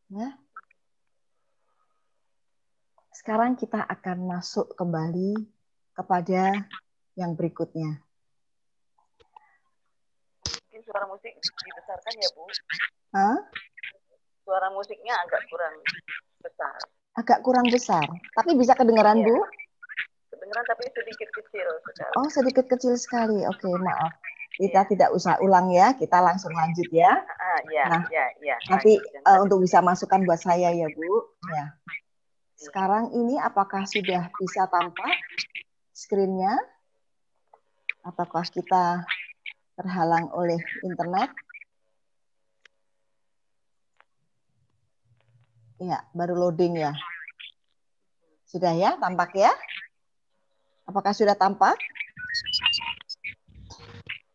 Ya. Sekarang kita akan masuk kembali kepada yang berikutnya. Mungkin suara musik dibesarkan ya, Bu? Hah? Suara musiknya agak kurang besar. Agak kurang besar, tapi bisa kedengaran, Ya. Bu? Kedengaran tapi sedikit kecil sekali. Oh, sedikit kecil sekali. Oke, maaf. Kita tidak usah ulang ya, kita langsung lanjut ya. Nah, nanti untuk bisa masukkan buat saya ya, Bu. Ya. Sekarang ini apakah sudah bisa tampak screen-nya? Ataukah kita terhalang oleh internet? Ya, baru loading ya. Sudah ya, tampak ya? Apakah sudah tampak?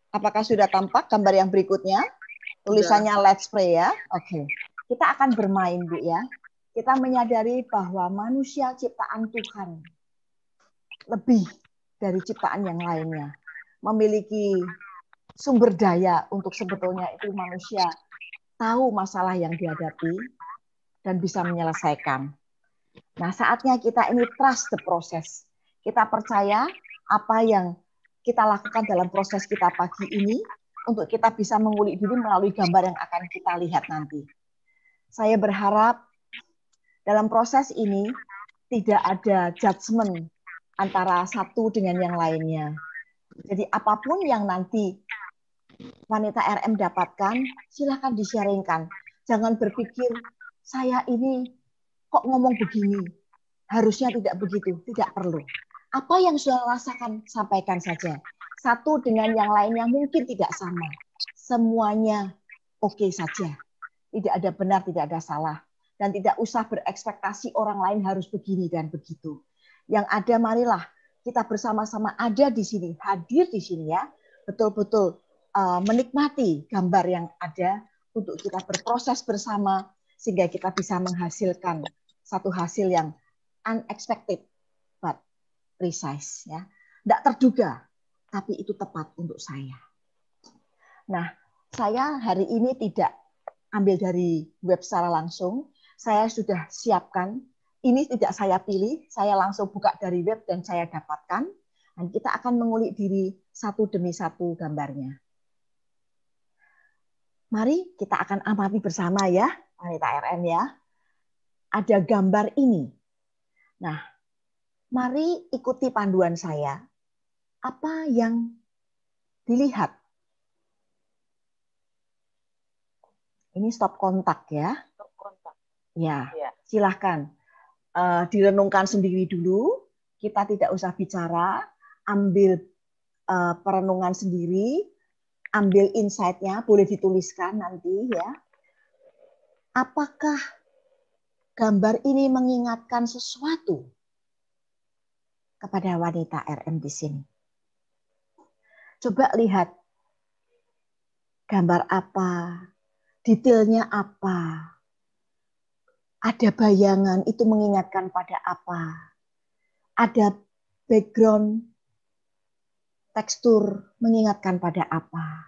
Apakah sudah tampak gambar yang berikutnya? Tulisannya Let's Pray ya. Oke. Kita akan bermain, Bu ya. Kita menyadari bahwa manusia ciptaan Tuhan lebih dari ciptaan yang lainnya. Memiliki sumber daya untuk sebetulnya itu manusia tahu masalah yang dihadapi dan bisa menyelesaikan. Nah, saatnya kita ini trust the process. Kita percaya apa yang kita lakukan dalam proses kita pagi ini untuk kita bisa mengulik diri melalui gambar yang akan kita lihat nanti. Saya berharap dalam proses ini tidak ada judgement antara satu dengan yang lainnya. Jadi apapun yang nanti wanita RM dapatkan, silakan di-sharingkan. Jangan berpikir, saya ini kok ngomong begini, harusnya tidak begitu, tidak perlu. Apa yang sudah rasakan, sampaikan saja. Satu dengan yang lainnya mungkin tidak sama. Semuanya oke saja. Tidak ada benar, tidak ada salah. Dan tidak usah berekspektasi orang lain harus begini dan begitu. Yang ada, marilah kita bersama-sama ada di sini, hadir di sini ya, betul-betul menikmati gambar yang ada untuk kita berproses bersama sehingga kita bisa menghasilkan satu hasil yang unexpected but precise ya. Tidak terduga, tapi itu tepat untuk saya. Nah, saya hari ini tidak ambil dari web secara langsung. Saya sudah siapkan. Ini tidak saya pilih, saya langsung buka dari web dan saya dapatkan. Dan kita akan mengulik diri satu demi satu gambarnya. Mari kita akan amati bersama ya, wanita RM ya. Ada gambar ini. Nah, mari ikuti panduan saya. Apa yang dilihat? Ini stop kontak ya. Stop kontak. Ya, silahkan. Direnungkan sendiri dulu. Kita tidak usah bicara. Ambil perenungan sendiri. Ambil insight-nya, boleh dituliskan nanti ya. Apakah gambar ini mengingatkan sesuatu kepada wanita RM di sini? Coba lihat gambar apa, detailnya apa, ada bayangan itu mengingatkan pada apa, ada background tekstur mengingatkan pada apa.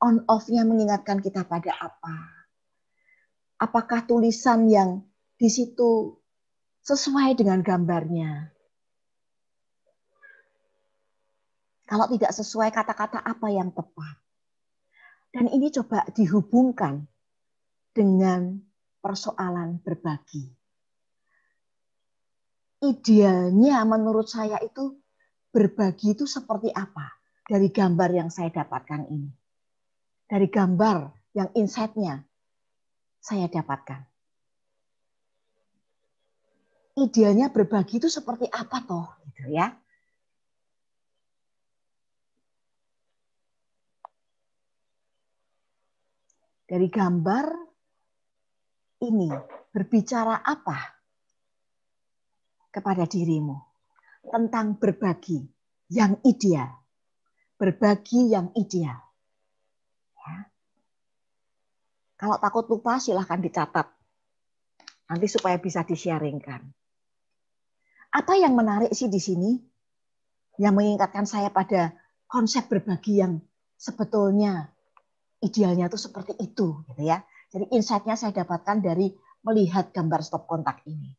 On off-nya mengingatkan kita pada apa. Apakah tulisan yang di situ sesuai dengan gambarnya? Kalau tidak sesuai, kata-kata apa yang tepat? Dan ini coba dihubungkan dengan persoalan berbagi. Idealnya menurut saya itu berbagi itu seperti apa dari gambar yang saya dapatkan ini. Dari gambar yang insight-nya. saya dapatkan? Idealnya berbagi itu seperti apa toh, gitu ya? Dari gambar ini berbicara apa kepada dirimu tentang berbagi yang ideal, berbagi yang ideal. Ya. Kalau takut lupa silahkan dicatat, nanti supaya bisa di-sharingkan. Apa yang menarik sih di sini? Yang mengingatkan saya pada konsep berbagi yang sebetulnya idealnya itu seperti itu, gitu ya. Jadi insight-nya saya dapatkan dari melihat gambar stop kontak ini.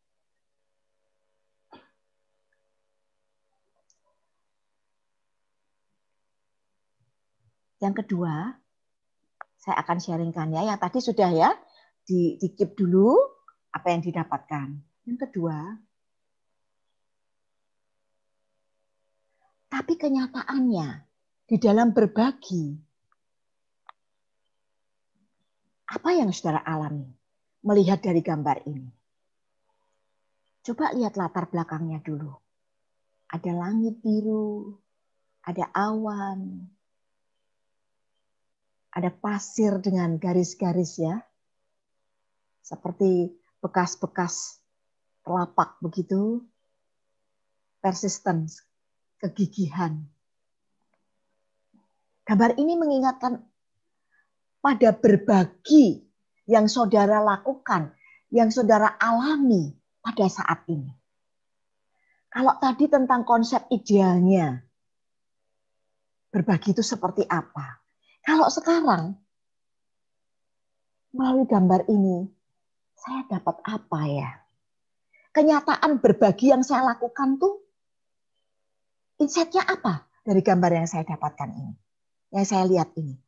Yang kedua, saya akan sharingkan ya. Yang tadi sudah ya, di-keep dulu apa yang didapatkan. Yang kedua, tapi kenyataannya di dalam berbagi, apa yang saudara alami melihat dari gambar ini? Coba lihat latar belakangnya dulu. Ada langit biru, ada awan, ada pasir dengan garis-garis ya. Seperti bekas-bekas telapak begitu. Persistence, kegigihan. Gambar ini mengingatkan pada berbagi yang saudara lakukan, yang saudara alami pada saat ini. Kalau tadi tentang konsep idealnya, berbagi itu seperti apa? Kalau sekarang, melalui gambar ini, saya dapat apa ya? Kenyataan berbagi yang saya lakukan tuh, insight-nya apa dari gambar yang saya dapatkan ini? Yang saya lihat ini.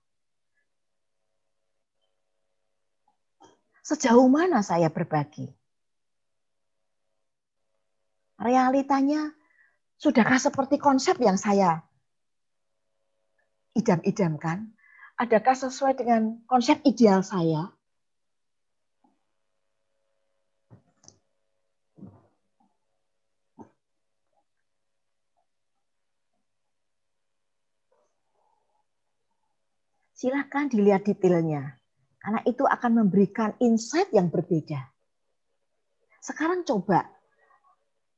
Sejauh mana saya berbagi? Realitanya, sudahkah seperti konsep yang saya idam-idamkan? Adakah sesuai dengan konsep ideal saya? Silakan dilihat detailnya. Karena itu akan memberikan insight yang berbeda. Sekarang coba,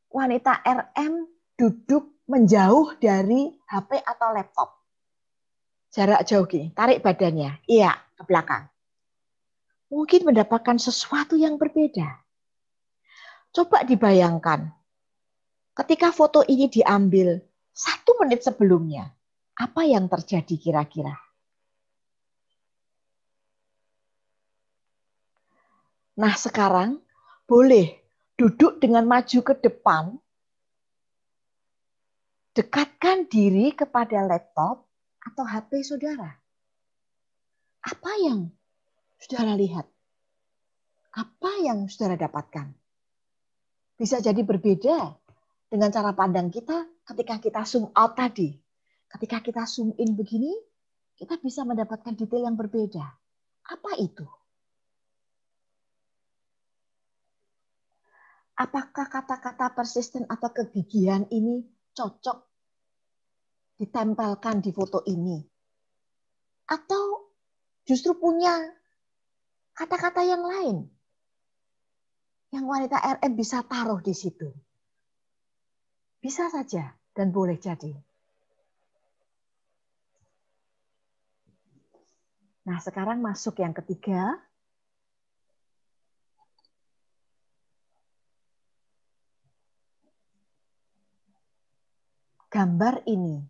wanita RM duduk menjauh dari HP atau laptop. Jarak jauh gini, tarik badannya. Iya, ke belakang. Mungkin mendapatkan sesuatu yang berbeda. Coba dibayangkan, ketika foto ini diambil 1 menit sebelumnya, apa yang terjadi kira-kira? Nah sekarang boleh duduk dengan maju ke depan, dekatkan diri kepada laptop atau HP saudara. Apa yang saudara lihat? Apa yang saudara dapatkan? Bisa jadi berbeda dengan cara pandang kita ketika kita zoom out tadi. Ketika kita zoom in begini, kita bisa mendapatkan detail yang berbeda. Apa itu? Apakah kata-kata persisten atau kegigihan ini cocok ditempelkan di foto ini? Atau justru punya kata-kata yang lain yang wanita RM bisa taruh di situ? Bisa saja dan boleh jadi. Nah, sekarang masuk yang ketiga. Gambar ini,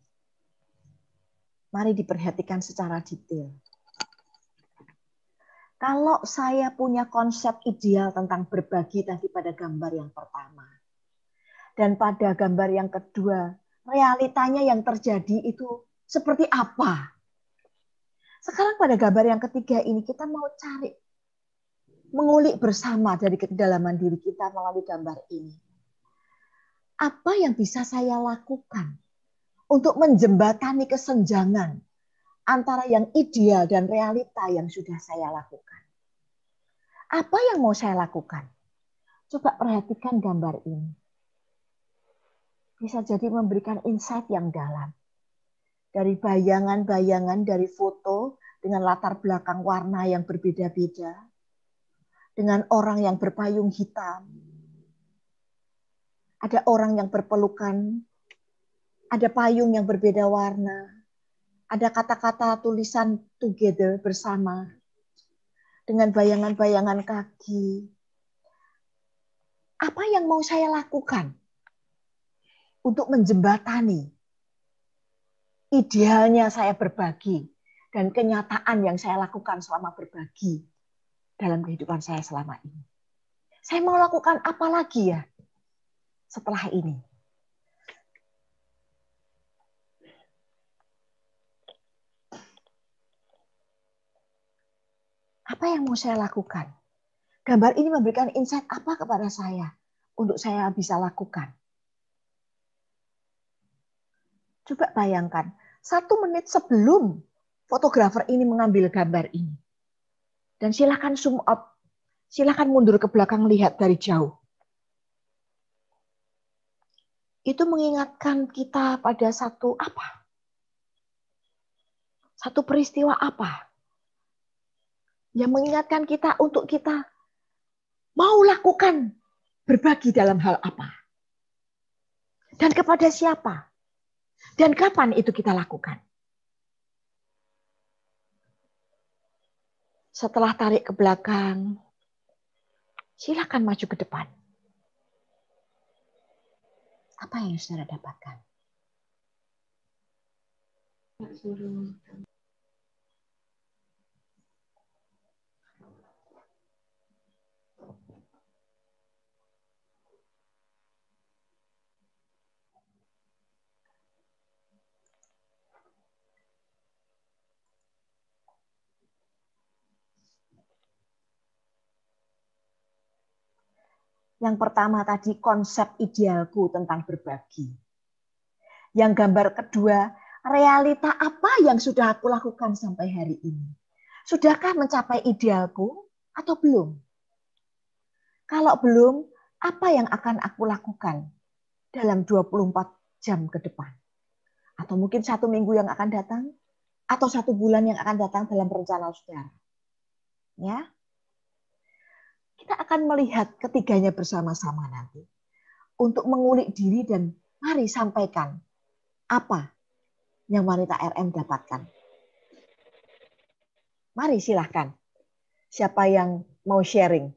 mari diperhatikan secara detail. Kalau saya punya konsep ideal tentang berbagi tadi pada gambar yang pertama, dan pada gambar yang kedua, realitanya yang terjadi itu seperti apa? Sekarang pada gambar yang ketiga ini kita mau cari, mengulik bersama dari kedalaman diri kita melalui gambar ini. Apa yang bisa saya lakukan untuk menjembatani kesenjangan antara yang ideal dan realita yang sudah saya lakukan? Apa yang mau saya lakukan? Coba perhatikan gambar ini. Bisa jadi memberikan insight yang dalam. Dari bayangan-bayangan dari foto dengan latar belakang warna yang berbeda-beda. Dengan orang yang berpayung hitam. Ada orang yang berpelukan. Ada payung yang berbeda warna. Ada kata-kata tulisan together bersama. Dengan bayangan-bayangan kaki. Apa yang mau saya lakukan untuk menjembatani idealnya saya berbagi dan kenyataan yang saya lakukan selama berbagi dalam kehidupan saya selama ini? Saya mau lakukan apa lagi ya setelah ini? Apa yang mau saya lakukan? Gambar ini memberikan insight apa kepada saya untuk saya bisa lakukan? Coba bayangkan, 1 menit sebelum fotografer ini mengambil gambar ini. Dan silakan zoom out, silakan mundur ke belakang lihat dari jauh. Itu mengingatkan kita pada satu apa? Satu peristiwa apa? Yang mengingatkan kita untuk kita mau lakukan berbagi dalam hal apa? Dan kepada siapa? Dan kapan itu kita lakukan? Setelah tarik ke belakang, silakan maju ke depan. Apa yang saudara dapatkan? Yang pertama tadi konsep idealku tentang berbagi. Yang gambar kedua, realita apa yang sudah aku lakukan sampai hari ini? Sudahkah mencapai idealku atau belum? Kalau belum, apa yang akan aku lakukan dalam 24 jam ke depan? Atau mungkin 1 minggu yang akan datang? Atau 1 bulan yang akan datang dalam rencana saudara? Ya, kita akan melihat ketiganya bersama-sama nanti. Untuk mengulik diri dan mari sampaikan apa yang wanita RM dapatkan. Mari silahkan. Siapa yang mau sharing?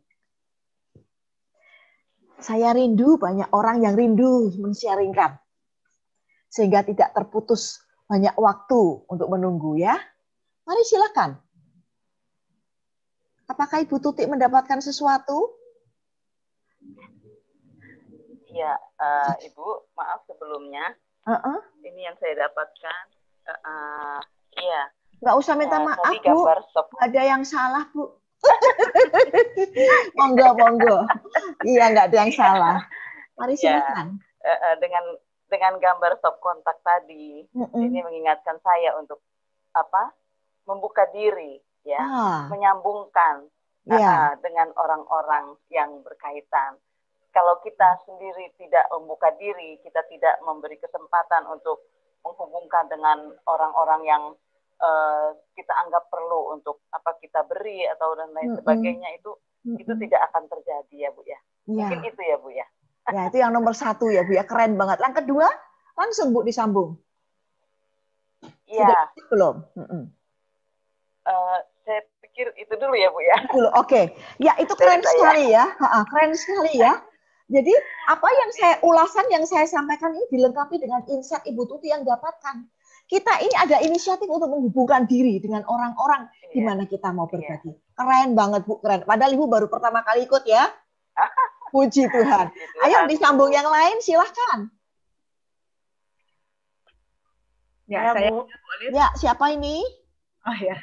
Saya rindu banyak orang yang rindu men-sharingkan. Sehingga tidak terputus banyak waktu untuk menunggu ya. Mari silakan. Apakah Ibu Tuti mendapatkan sesuatu? Iya, Ibu, maaf sebelumnya. Ini yang saya dapatkan. Iya. Nggak usah minta maaf, Bu. Nggak ada yang salah, Bu. Monggo. Iya, nggak ada yang salah. Mari silakan. Dengan gambar stop kontak tadi, ini mengingatkan saya untuk membuka diri, ya, menyambungkan dengan orang-orang yang berkaitan. Kalau kita sendiri tidak membuka diri, kita tidak memberi kesempatan untuk menghubungkan dengan orang-orang yang kita anggap perlu untuk kita beri atau dan lain sebagainya, itu tidak akan terjadi ya Bu ya. Mungkin itu ya Bu ya. Ya, itu yang nomor 1 ya Bu ya, keren banget. Yang kedua, langsung Bu disambung. Iya. Belum. Saya pikir itu dulu ya Bu ya. Oke. Ya, itu keren sekali ya. Keren sekali ya. Jadi, apa yang ulasan yang saya sampaikan ini dilengkapi dengan insight Ibu Tuti yang dapatkan. Kita ini ada inisiatif untuk menghubungkan diri dengan orang-orang di mana kita mau berbagi. Keren banget Bu, keren. Padahal Ibu baru pertama kali ikut ya. Puji Tuhan. Ayo disambung yang lain, silahkan. Ya, saya Bu. Ya, siapa ini? Oh ya.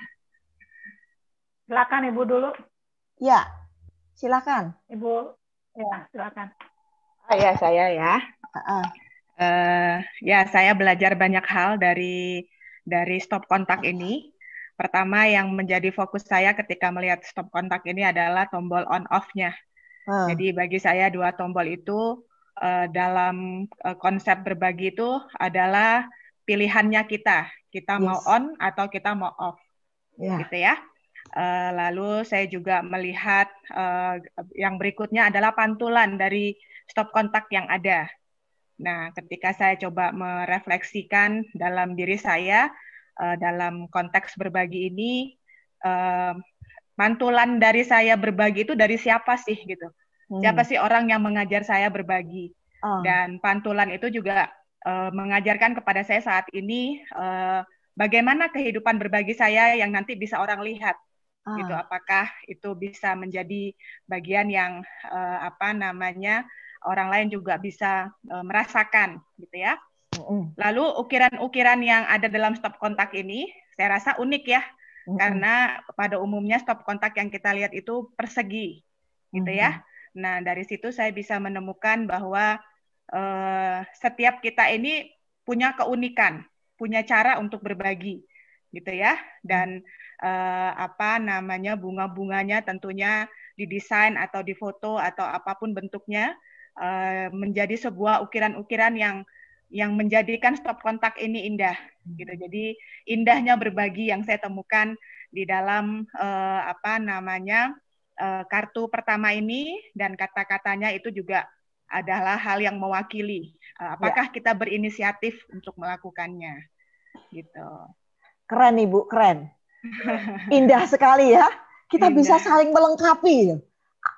Silakan Ibu dulu. Ya, silakan. Ibu, ya silakan. Ya, saya ya. Ya, saya belajar banyak hal dari stop kontak ini. Pertama yang menjadi fokus saya ketika melihat stop kontak ini adalah tombol on off-nya. Jadi bagi saya dua tombol itu dalam konsep berbagi itu adalah pilihannya kita. Kita mau on atau kita mau off, gitu ya. Lalu saya juga melihat yang berikutnya adalah pantulan dari stop kontak yang ada. Nah, ketika saya coba merefleksikan dalam diri saya, dalam konteks berbagi ini, pantulan dari saya berbagi itu dari siapa sih gitu? Siapa sih orang yang mengajar saya berbagi? Dan pantulan itu juga mengajarkan kepada saya saat ini bagaimana kehidupan berbagi saya yang nanti bisa orang lihat. Gitu, apakah itu bisa menjadi bagian yang orang lain juga bisa merasakan, gitu ya. Lalu ukiran-ukiran yang ada dalam stop kontak ini, saya rasa unik ya, karena pada umumnya stop kontak yang kita lihat itu persegi, gitu ya. Nah, dari situ saya bisa menemukan bahwa setiap kita ini punya keunikan, punya cara untuk berbagi, gitu ya. Dan bunga-bunganya tentunya didesain atau difoto atau apapun bentuknya menjadi sebuah ukiran-ukiran yang menjadikan stop kontak ini indah, gitu. Jadi indahnya berbagi yang saya temukan di dalam kartu pertama ini, dan kata-katanya itu juga adalah hal yang mewakili apakah kita berinisiatif untuk melakukannya, gitu. Keren Ibu, keren. Indah sekali ya. Kita bisa saling melengkapi.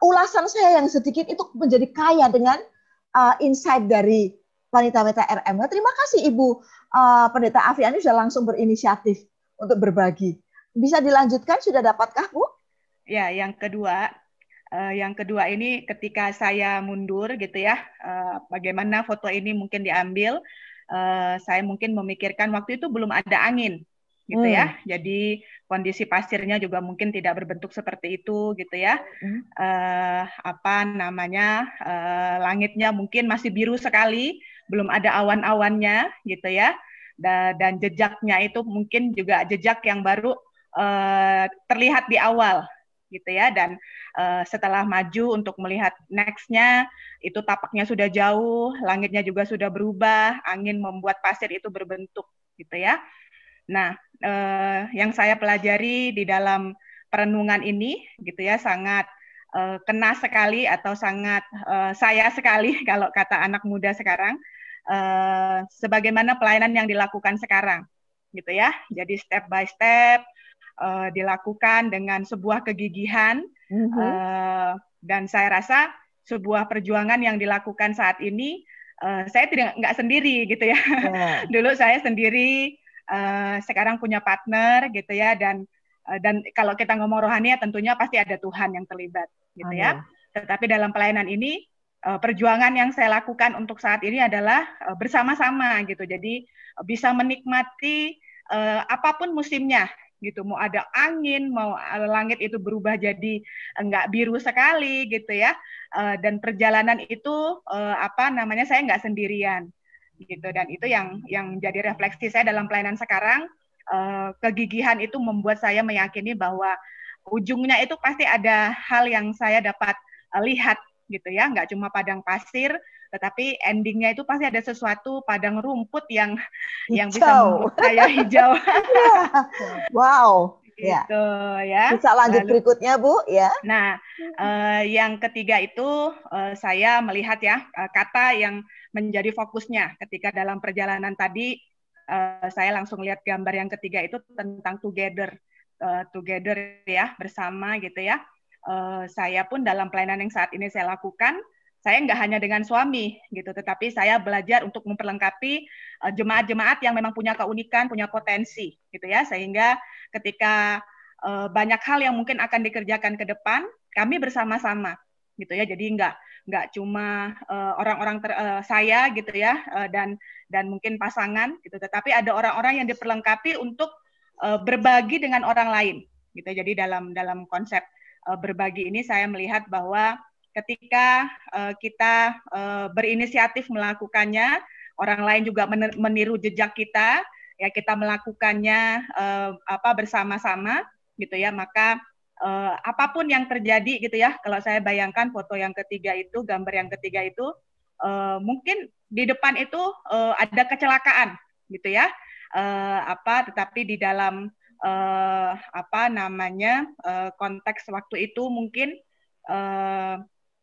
Ulasan saya yang sedikit itu menjadi kaya dengan insight dari wanita-wanita RM. Terima kasih Ibu Pendeta Afiani sudah langsung berinisiatif untuk berbagi. Bisa dilanjutkan, sudah dapatkah Bu? Ya, yang kedua ini ketika saya mundur gitu ya, bagaimana foto ini mungkin diambil, saya mungkin memikirkan waktu itu belum ada angin gitu ya, jadi kondisi pasirnya juga mungkin tidak berbentuk seperti itu gitu ya, langitnya mungkin masih biru sekali, belum ada awan-awannya gitu ya, dan jejaknya itu mungkin juga jejak yang baru terlihat di awal gitu ya, dan setelah maju untuk melihat next-nya itu tapaknya sudah jauh, langitnya juga sudah berubah, angin membuat pasir itu berbentuk gitu ya. Nah, yang saya pelajari di dalam perenungan ini gitu ya, sangat kena sekali atau sangat saya sekali kalau kata anak muda sekarang, sebagaimana pelayanan yang dilakukan sekarang gitu ya. Jadi step by step dilakukan dengan sebuah kegigihan, dan saya rasa sebuah perjuangan yang dilakukan saat ini, saya nggak sendiri gitu ya. Dulu saya sendiri, sekarang punya partner gitu ya, dan kalau kita ngomong rohani ya tentunya pasti ada Tuhan yang terlibat gitu ya. Tetapi dalam pelayanan ini perjuangan yang saya lakukan untuk saat ini adalah bersama-sama gitu. Jadi bisa menikmati apapun musimnya gitu, mau ada angin, mau langit itu berubah jadi enggak biru sekali gitu ya, dan perjalanan itu saya enggak sendirian gitu, dan itu yang jadi refleksi saya dalam pelayanan sekarang. Kegigihan itu membuat saya meyakini bahwa ujungnya itu pasti ada hal yang saya dapat lihat gitu ya, nggak cuma padang pasir, tetapi endingnya itu pasti ada sesuatu padang rumput yang bisa membuat saya hijau. Wow, gitu ya. Bisa lanjut berikutnya Bu ya. Nah, yang ketiga itu saya melihat ya kata yang menjadi fokusnya ketika dalam perjalanan tadi, saya langsung lihat gambar yang ketiga itu tentang together ya, bersama gitu ya. Saya pun dalam pelayanan yang saat ini saya lakukan, saya nggak hanya dengan suami gitu, tetapi saya belajar untuk memperlengkapi jemaat-jemaat yang memang punya keunikan, punya potensi gitu ya, sehingga ketika banyak hal yang mungkin akan dikerjakan ke depan, kami bersama-sama gitu ya. Jadi nggak cuma orang-orang saya gitu ya, dan mungkin pasangan gitu, tetapi ada orang-orang yang diperlengkapi untuk berbagi dengan orang lain gitu. Jadi dalam konsep berbagi ini saya melihat bahwa ketika kita berinisiatif melakukannya, orang lain juga meniru jejak kita, ya kita melakukannya bersama-sama gitu ya, maka apapun yang terjadi gitu ya, kalau saya bayangkan foto yang ketiga itu, gambar yang ketiga itu, mungkin di depan itu ada kecelakaan gitu ya, tetapi di dalam konteks waktu itu mungkin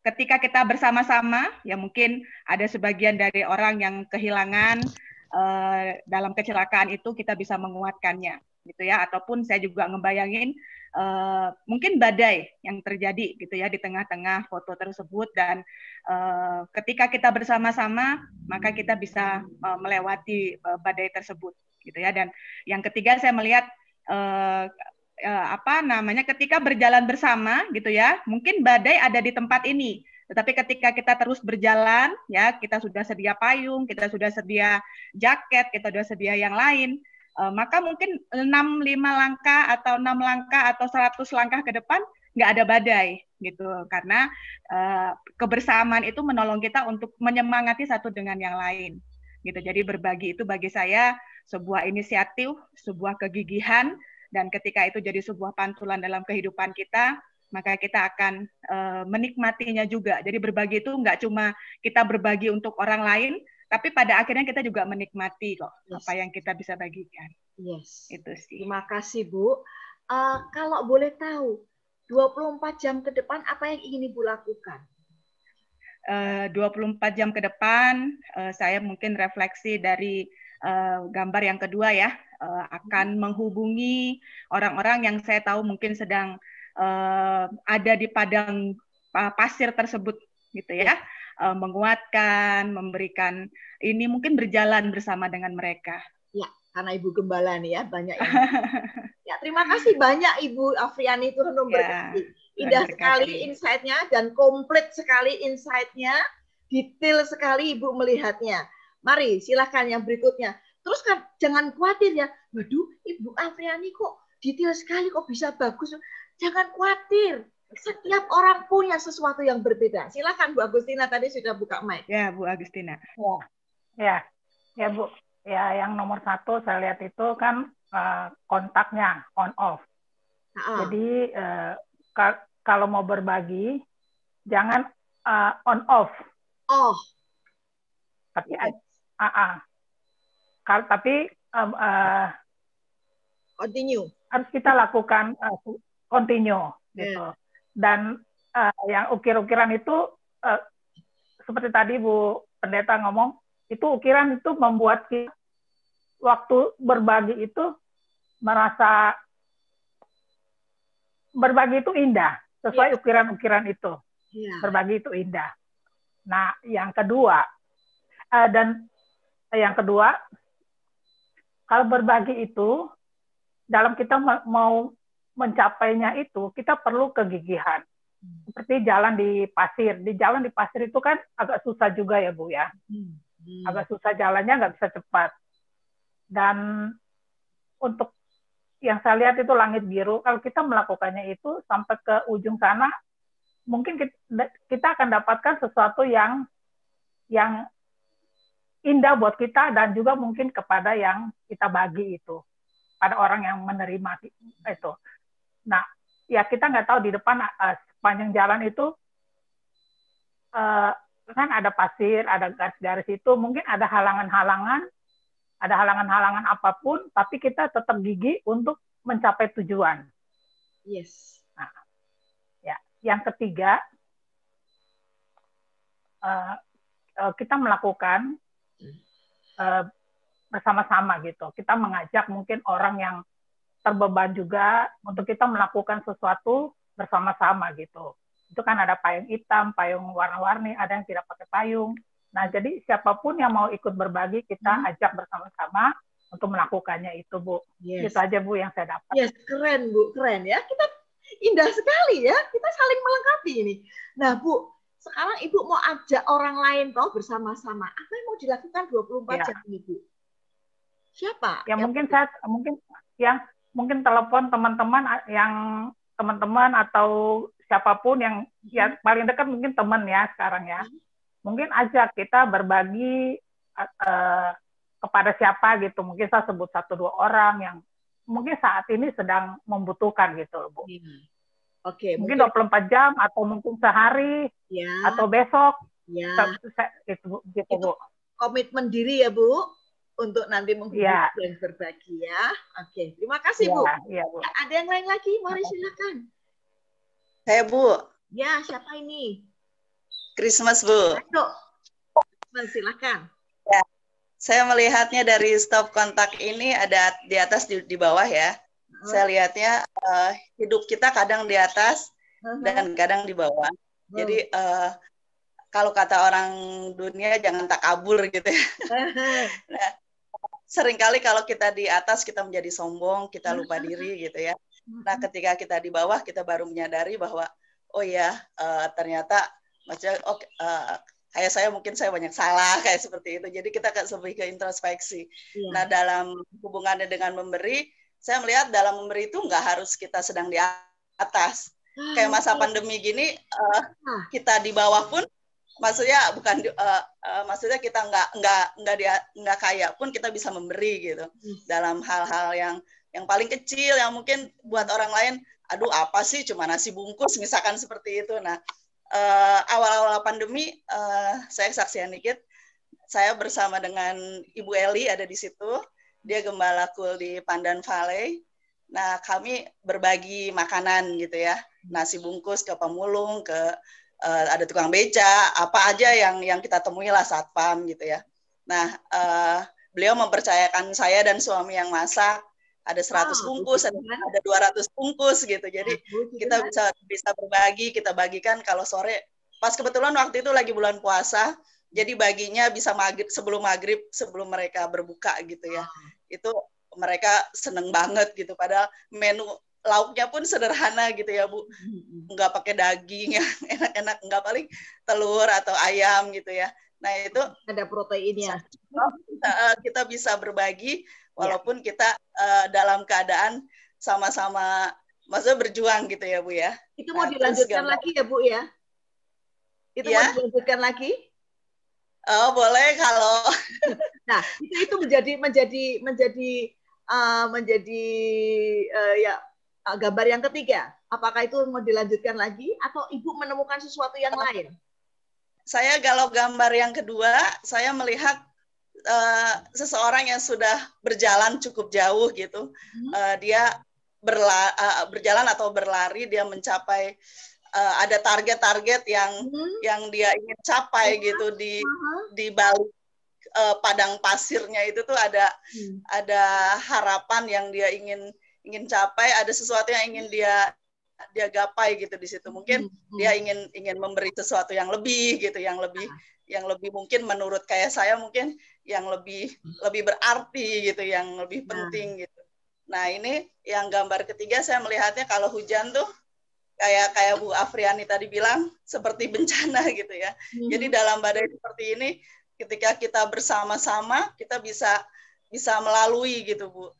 ketika kita bersama-sama, ya mungkin ada sebagian dari orang yang kehilangan dalam kecelakaan itu, kita bisa menguatkannya gitu ya, ataupun saya juga ngebayangin mungkin badai yang terjadi gitu ya di tengah-tengah foto tersebut, dan ketika kita bersama-sama maka kita bisa melewati badai tersebut gitu ya. Dan yang ketiga saya melihat ketika berjalan bersama gitu ya, mungkin badai ada di tempat ini, tetapi ketika kita terus berjalan ya, kita sudah sedia payung, kita sudah sedia jaket, kita sudah sedia yang lain, maka mungkin 5 langkah atau 6 langkah atau 100 langkah ke depan nggak ada badai gitu, karena kebersamaan itu menolong kita untuk menyemangati satu dengan yang lain gitu. Jadi berbagi itu bagi saya sebuah inisiatif, sebuah kegigihan, dan ketika itu jadi sebuah pantulan dalam kehidupan kita, maka kita akan menikmatinya juga. Jadi berbagi itu nggak cuma kita berbagi untuk orang lain, tapi pada akhirnya kita juga menikmati kok apa yang kita bisa bagikan. Yes. Itu sih. Terima kasih Bu. Kalau boleh tahu, 24 jam ke depan apa yang ingin Ibu lakukan? 24 jam ke depan, saya mungkin refleksi dari gambar yang kedua ya, akan menghubungi orang-orang yang saya tahu mungkin sedang ada di padang pasir tersebut gitu ya. Menguatkan, memberikan ini, mungkin berjalan bersama dengan mereka. Ya, karena Ibu Gembala nih ya, banyak yang ya, terima kasih banyak Ibu Afriani, Tuhan memberkati. Indah sekali insight-nya dan komplit sekali insight-nya, detail sekali Ibu melihatnya. Mari silakan yang berikutnya. Terus kan jangan khawatir ya, waduh Ibu Afriani kok detail sekali, kok bisa bagus. Jangan khawatir. Setiap orang punya sesuatu yang berbeda. Silakan Bu Agustina, tadi sudah buka mic. Ya, Bu Agustina. Ya Bu. Ya, yang nomor 1 saya lihat itu kan kontaknya on off. Jadi kalau mau berbagi jangan on off. Tapi continue. Harus kita lakukan continue gitu. Dan yang ukir-ukiran itu seperti tadi Bu Pendeta ngomong, itu ukiran itu membuat kita waktu berbagi itu merasa berbagi itu indah, sesuai ukiran-ukiran itu. Berbagi itu indah. Nah, yang kedua, kalau berbagi itu, dalam kita mau mencapainya itu, kita perlu kegigihan. Seperti jalan di pasir. Di jalan di pasir itu kan agak susah juga ya Bu ya. Agak susah jalannya, nggak bisa cepat. Dan untuk yang saya lihat itu langit biru, kalau kita melakukannya itu sampai ke ujung sana, mungkin kita akan dapatkan sesuatu yang indah buat kita, dan juga mungkin kepada yang kita bagi itu, pada orang yang menerima itu. Nah, ya kita nggak tahu di depan sepanjang jalan itu kan ada pasir, ada garis-garis itu, mungkin ada halangan-halangan apapun, tapi kita tetap gigih untuk mencapai tujuan. Yes. Nah, ya, yang ketiga, kita melakukan bersama-sama gitu. Kita mengajak mungkin orang yang terbeban juga untuk kita melakukan sesuatu bersama-sama gitu. Itu kan ada payung hitam, payung warna-warni, ada yang tidak pakai payung. Nah, jadi siapapun yang mau ikut berbagi, kita ajak bersama-sama untuk melakukannya itu, Bu. Yes. Itu aja, Bu, yang saya dapat. Yes, keren, Bu. Keren ya. Kita indah sekali ya. Kita saling melengkapi ini. Nah, Bu, sekarang Ibu mau ajak orang lain toh bersama-sama. Apa yang mau dilakukan 24 jam ini, Bu? Siapa? Ya, mungkin telepon teman-teman atau siapapun yang ya paling dekat, mungkin teman ya sekarang ya. Mungkin ajak kita berbagi kepada siapa gitu. Mungkin saya sebut 1-2 orang yang mungkin saat ini sedang membutuhkan gitu, Bu. Oke, mungkin 24 jam atau mungkin sehari atau besok. Itu Bu. Komitmen diri ya, Bu, untuk nanti menghubungi dan berbagi ya. Oke, terima kasih, Bu. Bu. Ada yang lain lagi? Mari silakan. Saya, Bu. Ya, siapa ini? Christmas, Bu. Ayo, silakan. Ya, saya melihatnya dari stop kontak ini ada di atas, di bawah ya. Saya lihatnya hidup kita kadang di atas dan kadang di bawah. Jadi kalau kata orang dunia jangan takabur gitu ya. Nah, seringkali kalau kita di atas kita menjadi sombong, kita lupa diri gitu ya. Nah, ketika kita di bawah kita baru menyadari bahwa oh ya ternyata maksudnya kayak saya mungkin saya banyak salah kayak seperti itu. Jadi kita lebih ke introspeksi. Nah, dalam hubungannya dengan memberi, saya melihat dalam memberi itu nggak harus kita sedang di atas. Kayak masa pandemi gini, kita di bawah pun, maksudnya bukan, maksudnya kita nggak kaya pun kita bisa memberi gitu. Dalam hal-hal yang paling kecil yang mungkin buat orang lain, aduh apa sih cuma nasi bungkus misalkan seperti itu. Nah, awal-awal pandemi, saya saksian dikit. Saya bersama dengan Ibu Eli ada di situ. Dia gembala kul di Pandan Valley. Nah, kami berbagi makanan gitu ya. Nasi bungkus ke pemulung, ada tukang beca, apa aja yang kita temui lah satpam gitu ya. Nah, beliau mempercayakan saya dan suami yang masak. Ada 100 bungkus, ada 200 bungkus gitu. Jadi kita bisa berbagi, kita bagikan kalau sore. Pas kebetulan waktu itu lagi bulan puasa, jadi baginya bisa sebelum maghrib, sebelum mereka berbuka gitu ya. Itu mereka seneng banget gitu. Padahal menu lauknya pun sederhana gitu ya, Bu. Nggak pakai daging yang enak-enak, nggak, paling telur atau ayam gitu ya. Nah, itu ada proteinnya. Kita bisa berbagi walaupun kita dalam keadaan sama-sama maksudnya berjuang gitu ya, Bu ya. Itu mau dilanjutkan lagi ya, Bu ya? Itu mau dilanjutkan lagi? Oh, boleh kalau. Nah, itu menjadi ya gambar yang ketiga. Apakah itu mau dilanjutkan lagi atau Ibu menemukan sesuatu yang lain? Saya kalau gambar yang kedua, saya melihat seseorang yang sudah berjalan cukup jauh gitu. Dia berjalan atau berlari, dia mencapai ada target-target yang dia ingin capai gitu di balik padang pasirnya itu tuh ada harapan yang dia ingin capai, ada sesuatu yang ingin dia gapai gitu di situ. Mungkin dia ingin memberi sesuatu yang lebih gitu, yang lebih mungkin menurut kayak saya mungkin yang lebih berarti gitu, yang lebih penting gitu. Nah, ini yang gambar ketiga saya melihatnya kalau hujan tuh kayak Bu Afriani tadi bilang seperti bencana gitu ya. Jadi dalam badai seperti ini ketika kita bersama-sama kita bisa melalui gitu, Bu.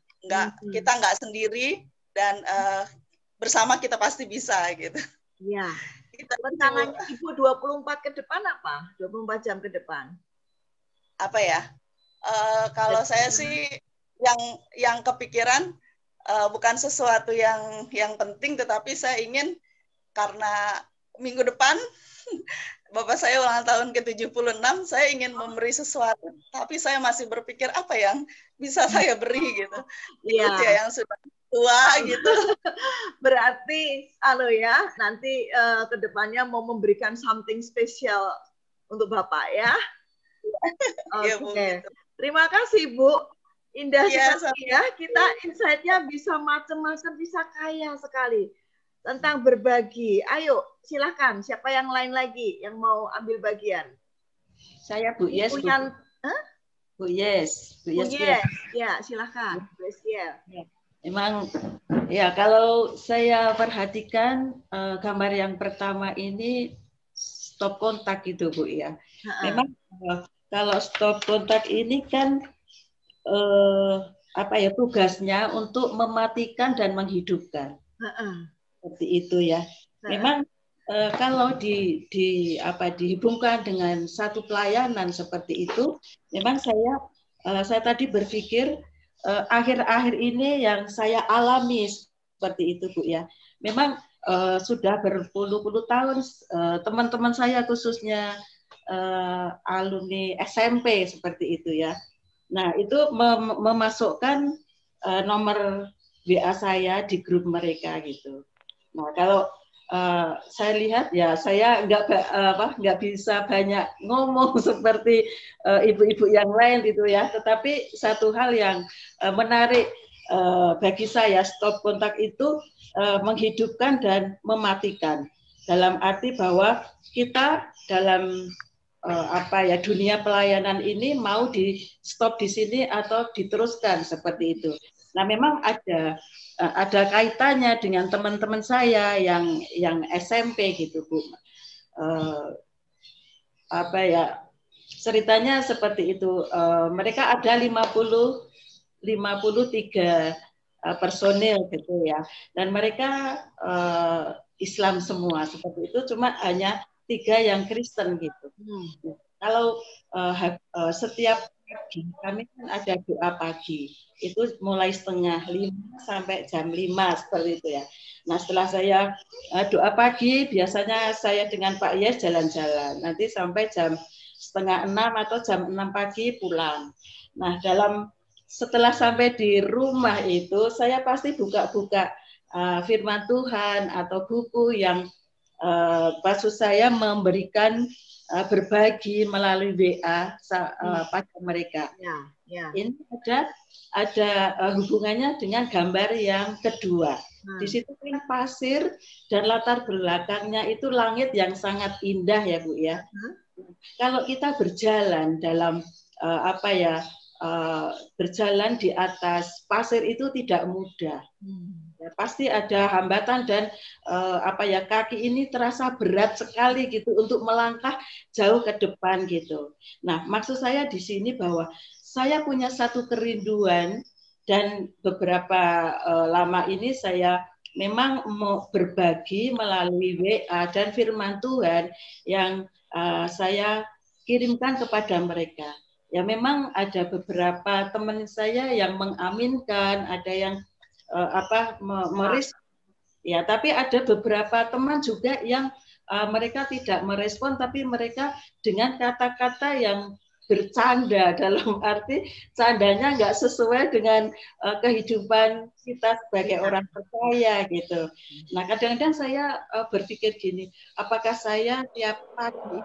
Kita nggak sendiri dan bersama kita pasti bisa gitu. Iya. Rencananya Ibu 24 ke depan apa? 24 jam ke depan. Apa ya? Kalau saya sih yang kepikiran bukan sesuatu yang penting, tetapi saya ingin, karena minggu depan Bapak saya ulang tahun ke-76, saya ingin memberi sesuatu, tapi saya masih berpikir apa yang bisa saya beri gitu. Iya. Itu ya yang sudah tua gitu. Berarti nanti kedepannya mau memberikan something spesial untuk Bapak ya. Iya, Bu. Gitu. Terima kasih, Bu. Indah sekali ya. Kita insight-nya bisa macam-macam, bisa kaya sekali tentang berbagi. Ayo, silakan. Siapa yang lain lagi yang mau ambil bagian? Saya Bu Yes. Bu Yes. Ya, silakan. Bu Yes. Memang ya, kalau saya perhatikan gambar yang pertama ini stop kontak gitu, Bu ya. Memang kalau stop kontak ini kan tugasnya untuk mematikan dan menghidupkan. Seperti itu ya. Memang kalau dihubungkan dengan satu pelayanan seperti itu, memang saya saya tadi berpikir akhir-akhir ini yang saya alami seperti itu, Bu ya. Memang sudah berpuluh-puluh tahun teman-teman saya khususnya alumni SMP seperti itu ya. Nah, itu memasukkan nomor WA saya di grup mereka gitu. Nah, kalau saya lihat ya saya nggak bisa banyak ngomong seperti ibu-ibu yang lain gitu ya. Tetapi satu hal yang menarik bagi saya, stop kontak itu menghidupkan dan mematikan. Dalam arti bahwa kita dalam dunia pelayanan ini mau di stop di sini atau diteruskan seperti itu. Nah, memang ada kaitannya dengan teman-teman saya yang SMP gitu, Bu. Ceritanya seperti itu. Mereka ada 53 personil gitu ya. Dan mereka Islam semua seperti itu, cuma hanya 3 yang Kristen gitu. Kalau setiap pagi kami kan ada doa pagi, itu mulai 4:30 sampai jam 5 seperti itu ya. Nah, setelah saya doa pagi, biasanya saya dengan Pak Yes jalan-jalan, nanti sampai jam 5:30 atau jam 6 pagi pulang. Nah, setelah sampai di rumah itu, saya pasti buka-buka firman Tuhan atau buku yang maksud saya memberikan berbagi melalui WA pada mereka. Ini ada hubungannya dengan gambar yang kedua. Di situ kan pasir dan latar belakangnya itu langit yang sangat indah ya Bu ya. Kalau kita berjalan dalam berjalan di atas pasir itu tidak mudah. Ya, pasti ada hambatan dan kaki ini terasa berat sekali gitu untuk melangkah jauh ke depan gitu. Nah, maksud saya di sini bahwa saya punya satu kerinduan dan beberapa lama ini saya memang mau berbagi melalui WA dan firman Tuhan yang saya kirimkan kepada mereka. Ya memang ada beberapa teman saya yang mengaminkan, ada yang merespon. Ya, tapi ada beberapa teman juga yang mereka tidak merespon, tapi mereka dengan kata-kata yang bercanda, dalam arti candanya nggak sesuai dengan kehidupan kita sebagai orang percaya gitu. Nah, kadang-kadang saya berpikir gini, apakah saya tiap pagi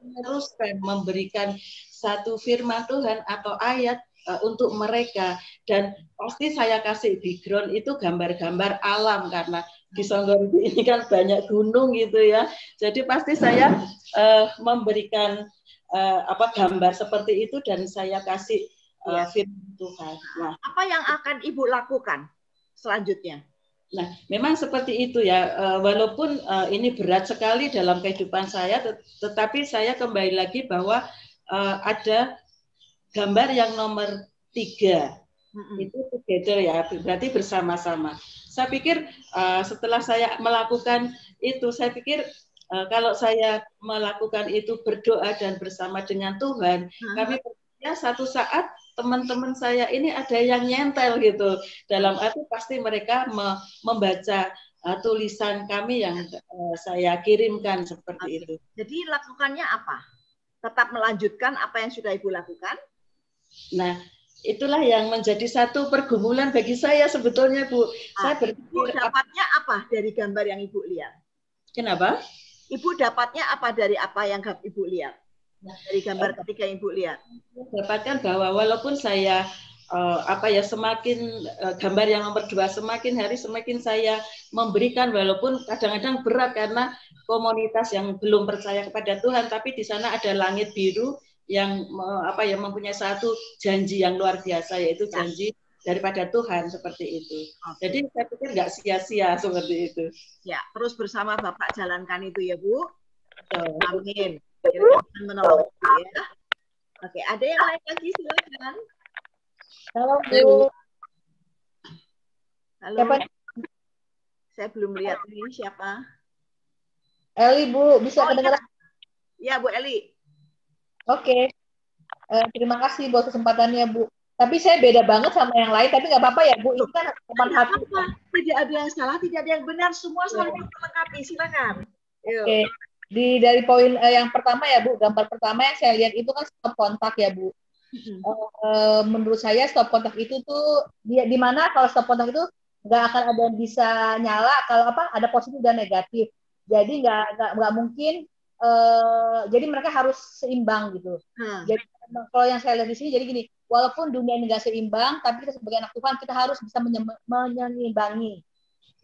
meneruskan memberikan satu firman Tuhan atau ayat untuk mereka, dan pasti saya kasih background itu gambar-gambar alam karena di Songgorjo ini kan banyak gunung gitu ya, jadi pasti saya memberikan gambar seperti itu dan saya kasih firman Tuhan. Nah, apa yang akan Ibu lakukan selanjutnya? Nah, memang seperti itu ya, walaupun ini berat sekali dalam kehidupan saya, tetapi saya kembali lagi bahwa ada gambar yang nomor 3, itu together ya, berarti bersama-sama. Saya pikir setelah saya melakukan itu, saya pikir kalau saya melakukan itu berdoa dan bersama dengan Tuhan, kami percaya satu saat teman-teman saya ini ada yang nyentel gitu. Dalam arti pasti mereka membaca tulisan kami yang saya kirimkan seperti itu. Jadi lakukannya apa? Tetap melanjutkan apa yang sudah Ibu lakukan? Nah, itulah yang menjadi satu pergumulan bagi saya sebetulnya, Bu. Saya Ibu dapatnya apa dari gambar yang Ibu lihat? Kenapa? Ibu dapatnya apa dari apa yang Ibu lihat? Dari gambar ketika Ibu lihat? Dapatkan bahwa walaupun saya semakin gambar yang nomor 2 semakin hari semakin saya memberikan, walaupun kadang-kadang berat karena komunitas yang belum percaya kepada Tuhan, tapi di sana ada langit biru yang mempunyai satu janji yang luar biasa, yaitu janji daripada Tuhan seperti itu. Jadi saya pikir nggak sia-sia seperti itu. Ya, terus bersama Bapak jalankan itu ya Bu. Amin. Tuhan menolong ya. Oke, ada yang lain lagi silakan. Halo Bu. Halo. Siapa? Saya belum lihat ini siapa. Eli Bu, bisa kedengaran? Ya Bu Eli. Oke. Terima kasih buat kesempatannya, Bu. Tapi saya beda banget sama yang lain, tapi nggak apa-apa ya, Bu. Ini kan teman hati. Tidak ada yang salah, tidak ada yang benar, semua saling melengkapi. Silakan. Oke. Dari poin yang pertama ya, Bu, gambar pertama yang saya lihat itu kan stop kontak ya, Bu. Menurut saya stop kontak itu tuh di mana kalau stop kontak itu nggak akan ada yang bisa nyala kalau ada positif dan negatif. Jadi nggak mungkin. Jadi mereka harus seimbang gitu. Jadi kalau yang saya lihat di sini jadi gini, walaupun dunia ini nggak seimbang, tapi kita sebagai anak Tuhan kita harus bisa menyeimbangi.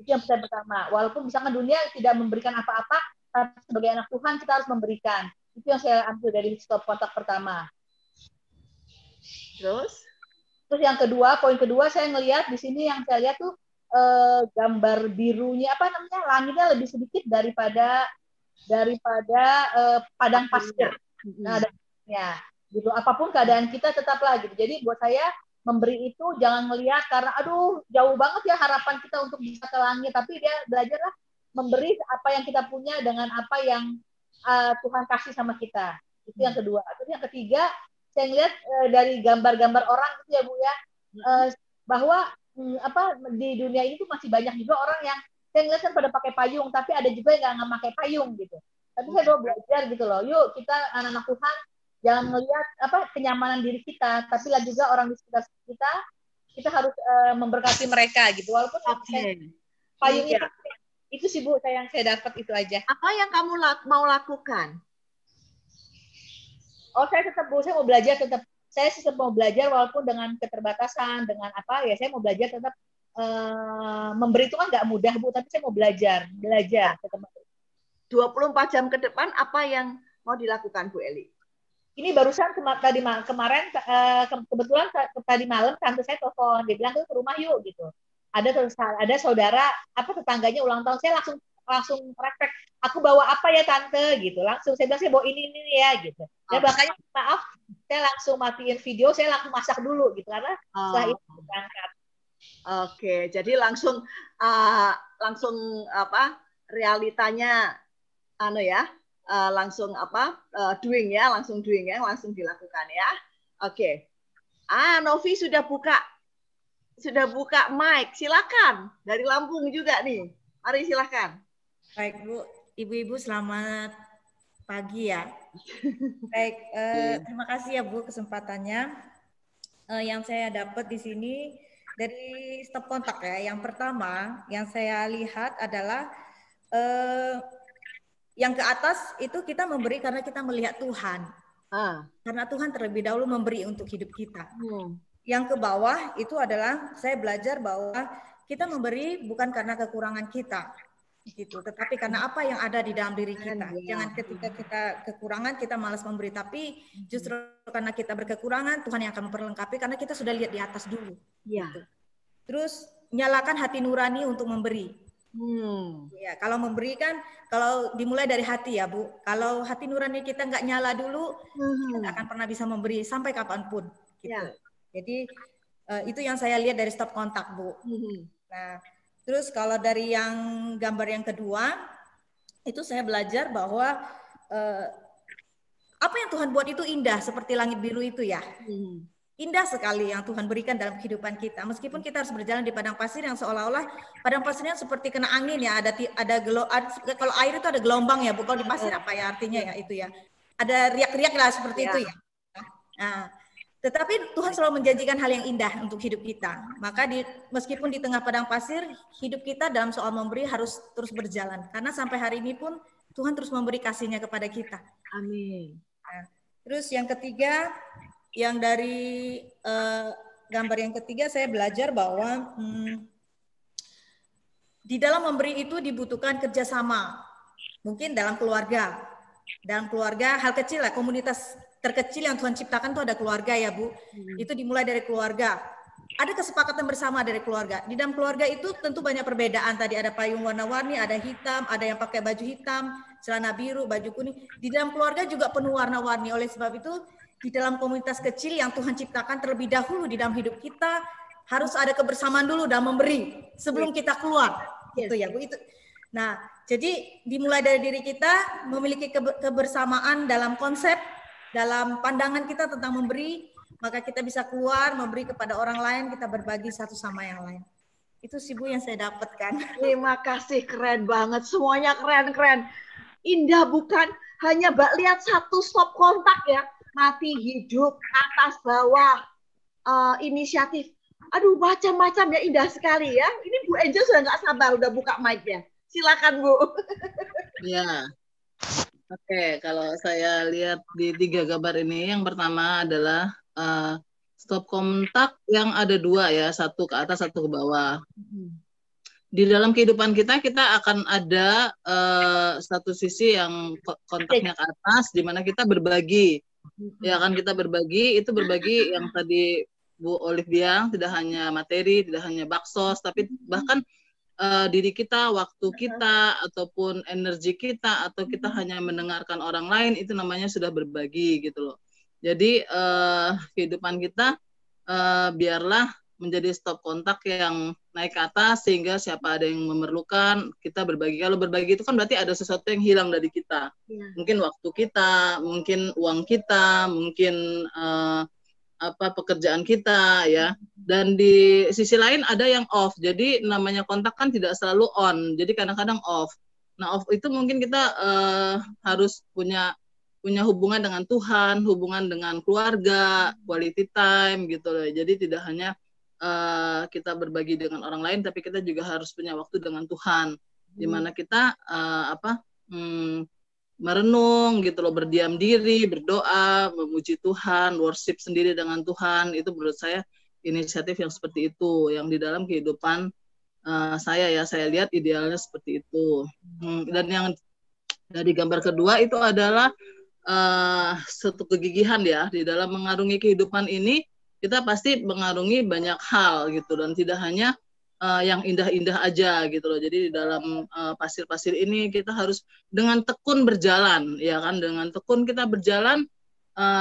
Itu yang pertama. Walaupun misalkan dunia tidak memberikan apa-apa, tapi sebagai anak Tuhan kita harus memberikan. Itu yang saya ambil dari stop kontak pertama. Terus yang kedua, poin kedua saya ngelihat di sini yang saya lihat tuh gambar birunya langitnya lebih sedikit daripada padang pasir. Nah, ya, gitu. Apapun keadaan kita tetaplah gitu. Jadi buat saya memberi itu jangan melihat karena aduh jauh banget ya harapan kita untuk bisa ke langit, tapi dia belajarlah memberi apa yang kita punya dengan apa yang Tuhan kasih sama kita. Itu yang kedua. Terus yang ketiga, saya lihat dari gambar-gambar orang itu ya Bu ya, bahwa di dunia ini tuh masih banyak juga orang yang saya ngeliat kan pada pakai payung, tapi ada juga yang nggak pakai payung gitu. Tapi saya mau belajar gitu loh. Yuk kita anak-anak Tuhan jangan melihat kenyamanan diri kita, tapi lah juga orang di sekitar kita harus memberkati mereka gitu. Walaupun payung itu sih Bu, yang saya dapat itu aja. Apa yang kamu mau lakukan? Oh saya tetap Bu, saya mau belajar tetap. Saya tetap mau belajar walaupun dengan keterbatasan, dengan saya mau belajar tetap. Memberi itu kan nggak mudah Bu, tapi saya mau belajar 24 jam ke depan apa yang mau dilakukan Bu Eli? Ini barusan kemarin kebetulan tadi malam tante saya telepon, dia bilang ke rumah yuk gitu. Ada saudara tetangganya ulang tahun, saya langsung refleks, aku bawa apa ya tante gitu, langsung saya bilang saya bawa ini ya gitu. Dan makanya maaf saya langsung matiin video, saya langsung masak dulu gitu karena setelah itu berangkat. Oke, jadi langsung realitanya langsung doing ya, langsung dilakukan ya. Oke. Novi sudah buka mic, silakan. Dari Lampung juga nih. Mari silakan. Baik Bu, Ibu-ibu selamat pagi ya. Baik, terima kasih ya Bu kesempatannya. Yang saya dapat di sini dari stop kontak ya. Yang pertama yang saya lihat adalah yang ke atas itu kita memberi karena kita melihat Tuhan. Karena Tuhan terlebih dahulu memberi untuk hidup kita. Yang ke bawah itu adalah saya belajar bahwa kita memberi bukan karena kekurangan kita, gitu. Tetapi karena apa yang ada di dalam diri kita. Jangan ketika kita kekurangan kita malas memberi, tapi justru karena kita berkekurangan Tuhan yang akan memperlengkapi karena kita sudah lihat di atas dulu. Gitu. Terus nyalakan hati nurani untuk memberi. Ya, kalau memberi kan kalau dimulai dari hati ya Bu. Kalau hati nurani kita nggak nyala dulu, kita nggak akan pernah bisa memberi sampai kapanpun. Gitu. Jadi itu yang saya lihat dari stop kontak Bu. Nah, terus kalau dari yang gambar yang kedua, itu saya belajar bahwa apa yang Tuhan buat itu indah seperti langit biru itu ya. Indah sekali yang Tuhan berikan dalam kehidupan kita. Meskipun kita harus berjalan di padang pasir yang seolah-olah padang pasirnya seperti kena angin ya. Kalau air itu ada gelombang ya, Bu. Kalau di pasir apa ya artinya ya itu ya. Ada riak-riak lah seperti itu ya. Nah, tetapi Tuhan selalu menjanjikan hal yang indah untuk hidup kita. Maka meskipun di tengah padang pasir, hidup kita dalam soal memberi harus terus berjalan. Karena sampai hari ini pun Tuhan terus memberi kasih-Nya kepada kita. Amin. Nah, terus yang ketiga, yang dari gambar yang ketiga saya belajar bahwa di dalam memberi itu dibutuhkan kerjasama. Mungkin dalam keluarga. Dalam keluarga hal kecil lah, komunitas terkecil yang Tuhan ciptakan itu ada keluarga ya Bu. Itu dimulai dari keluarga. Ada kesepakatan bersama dari keluarga. Di dalam keluarga itu tentu banyak perbedaan. Tadi ada payung warna-warni, ada hitam, ada yang pakai baju hitam, celana biru, baju kuning. Di dalam keluarga juga penuh warna-warni. Oleh sebab itu di dalam komunitas kecil yang Tuhan ciptakan terlebih dahulu di dalam hidup kita harus ada kebersamaan dulu dalam memberi sebelum kita keluar. Gitu ya Bu. Itu. Nah, jadi dimulai dari diri kita memiliki kebersamaan dalam konsep dalam pandangan kita tentang memberi, maka kita bisa keluar memberi kepada orang lain, kita berbagi satu sama yang lain. Itu sih Bu yang saya dapatkan. Terima kasih, keren banget. Semuanya keren-keren. Indah bukan? Hanya Mbak lihat satu stop kontak ya. Mati, hidup, atas, bawah, inisiatif. Aduh, macam-macam ya, indah sekali ya. Ini Bu Angel sudah nggak sabar, udah buka mic-nya. Silakan Bu. Ya. Oke, kalau saya lihat di 3 gambar ini, yang pertama adalah stop kontak yang ada 2 ya, satu ke atas, satu ke bawah. Di dalam kehidupan kita akan ada satu sisi yang kontaknya ke atas, di mana kita berbagi. Ya kan, kita berbagi, itu berbagi yang tadi Bu Olive bilang, tidak hanya materi, tidak hanya baksos, tapi bahkan diri kita, waktu kita, ataupun energi kita, atau kita hanya mendengarkan orang lain, itu namanya sudah berbagi gitu loh. Jadi kehidupan kita biarlah menjadi stop kontak yang naik ke atas, sehingga siapa ada yang memerlukan, kita berbagi. Kalau berbagi itu kan berarti ada sesuatu yang hilang dari kita. Mungkin waktu kita, mungkin uang kita, mungkin pekerjaan kita ya. Dan di sisi lain ada yang off. Jadi namanya kontak kan tidak selalu on. Jadi kadang-kadang off. Nah, off itu mungkin kita harus punya hubungan dengan Tuhan, hubungan dengan keluarga, quality time gitu loh. Jadi tidak hanya kita berbagi dengan orang lain, tapi kita juga harus punya waktu dengan Tuhan, di mana kita merenung gitu loh, berdiam diri, berdoa, memuji Tuhan, worship sendiri dengan Tuhan. Itu menurut saya inisiatif yang seperti itu, yang di dalam kehidupan saya lihat idealnya seperti itu. Dan yang dari gambar kedua itu adalah satu kegigihan ya, di dalam mengarungi kehidupan ini kita pasti mengarungi banyak hal gitu, dan tidak hanya yang indah-indah aja gitu loh. Jadi di dalam pasir-pasir ini kita harus dengan tekun berjalan, ya kan, dengan tekun kita berjalan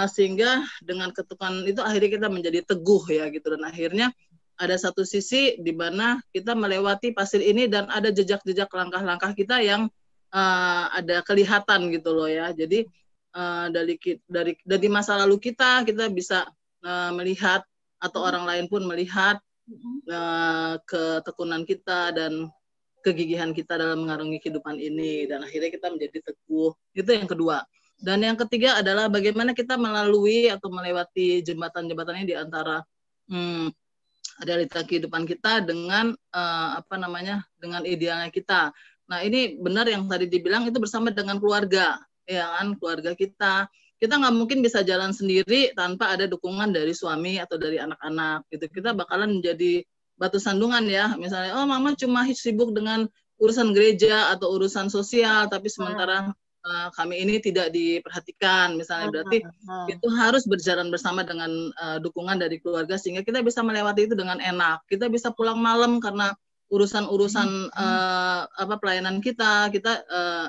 sehingga dengan ketekunan itu akhirnya kita menjadi teguh ya gitu, dan akhirnya ada satu sisi di mana kita melewati pasir ini dan ada jejak-jejak langkah-langkah kita yang ada kelihatan gitu loh ya. Jadi dari masa lalu kita bisa melihat, atau orang lain pun melihat ketekunan kita dan kegigihan kita dalam mengarungi kehidupan ini, dan akhirnya kita menjadi teguh. Itu yang kedua. Dan yang ketiga adalah bagaimana kita melalui atau melewati jembatan-jembatannya di antara realita kehidupan kita dengan dengan idealnya kita. Nah, ini benar yang tadi dibilang, itu bersama dengan keluarga, ya kan, keluarga kita. Kita nggak mungkin bisa jalan sendiri tanpa ada dukungan dari suami atau dari anak-anak gitu. Kita bakalan menjadi batu sandungan ya. Misalnya, oh mama cuma sibuk dengan urusan gereja atau urusan sosial, tapi sementara kami ini tidak diperhatikan. Misalnya, berarti itu harus berjalan bersama dengan dukungan dari keluarga, sehingga kita bisa melewati itu dengan enak. Kita bisa pulang malam karena urusan-urusan pelayanan kita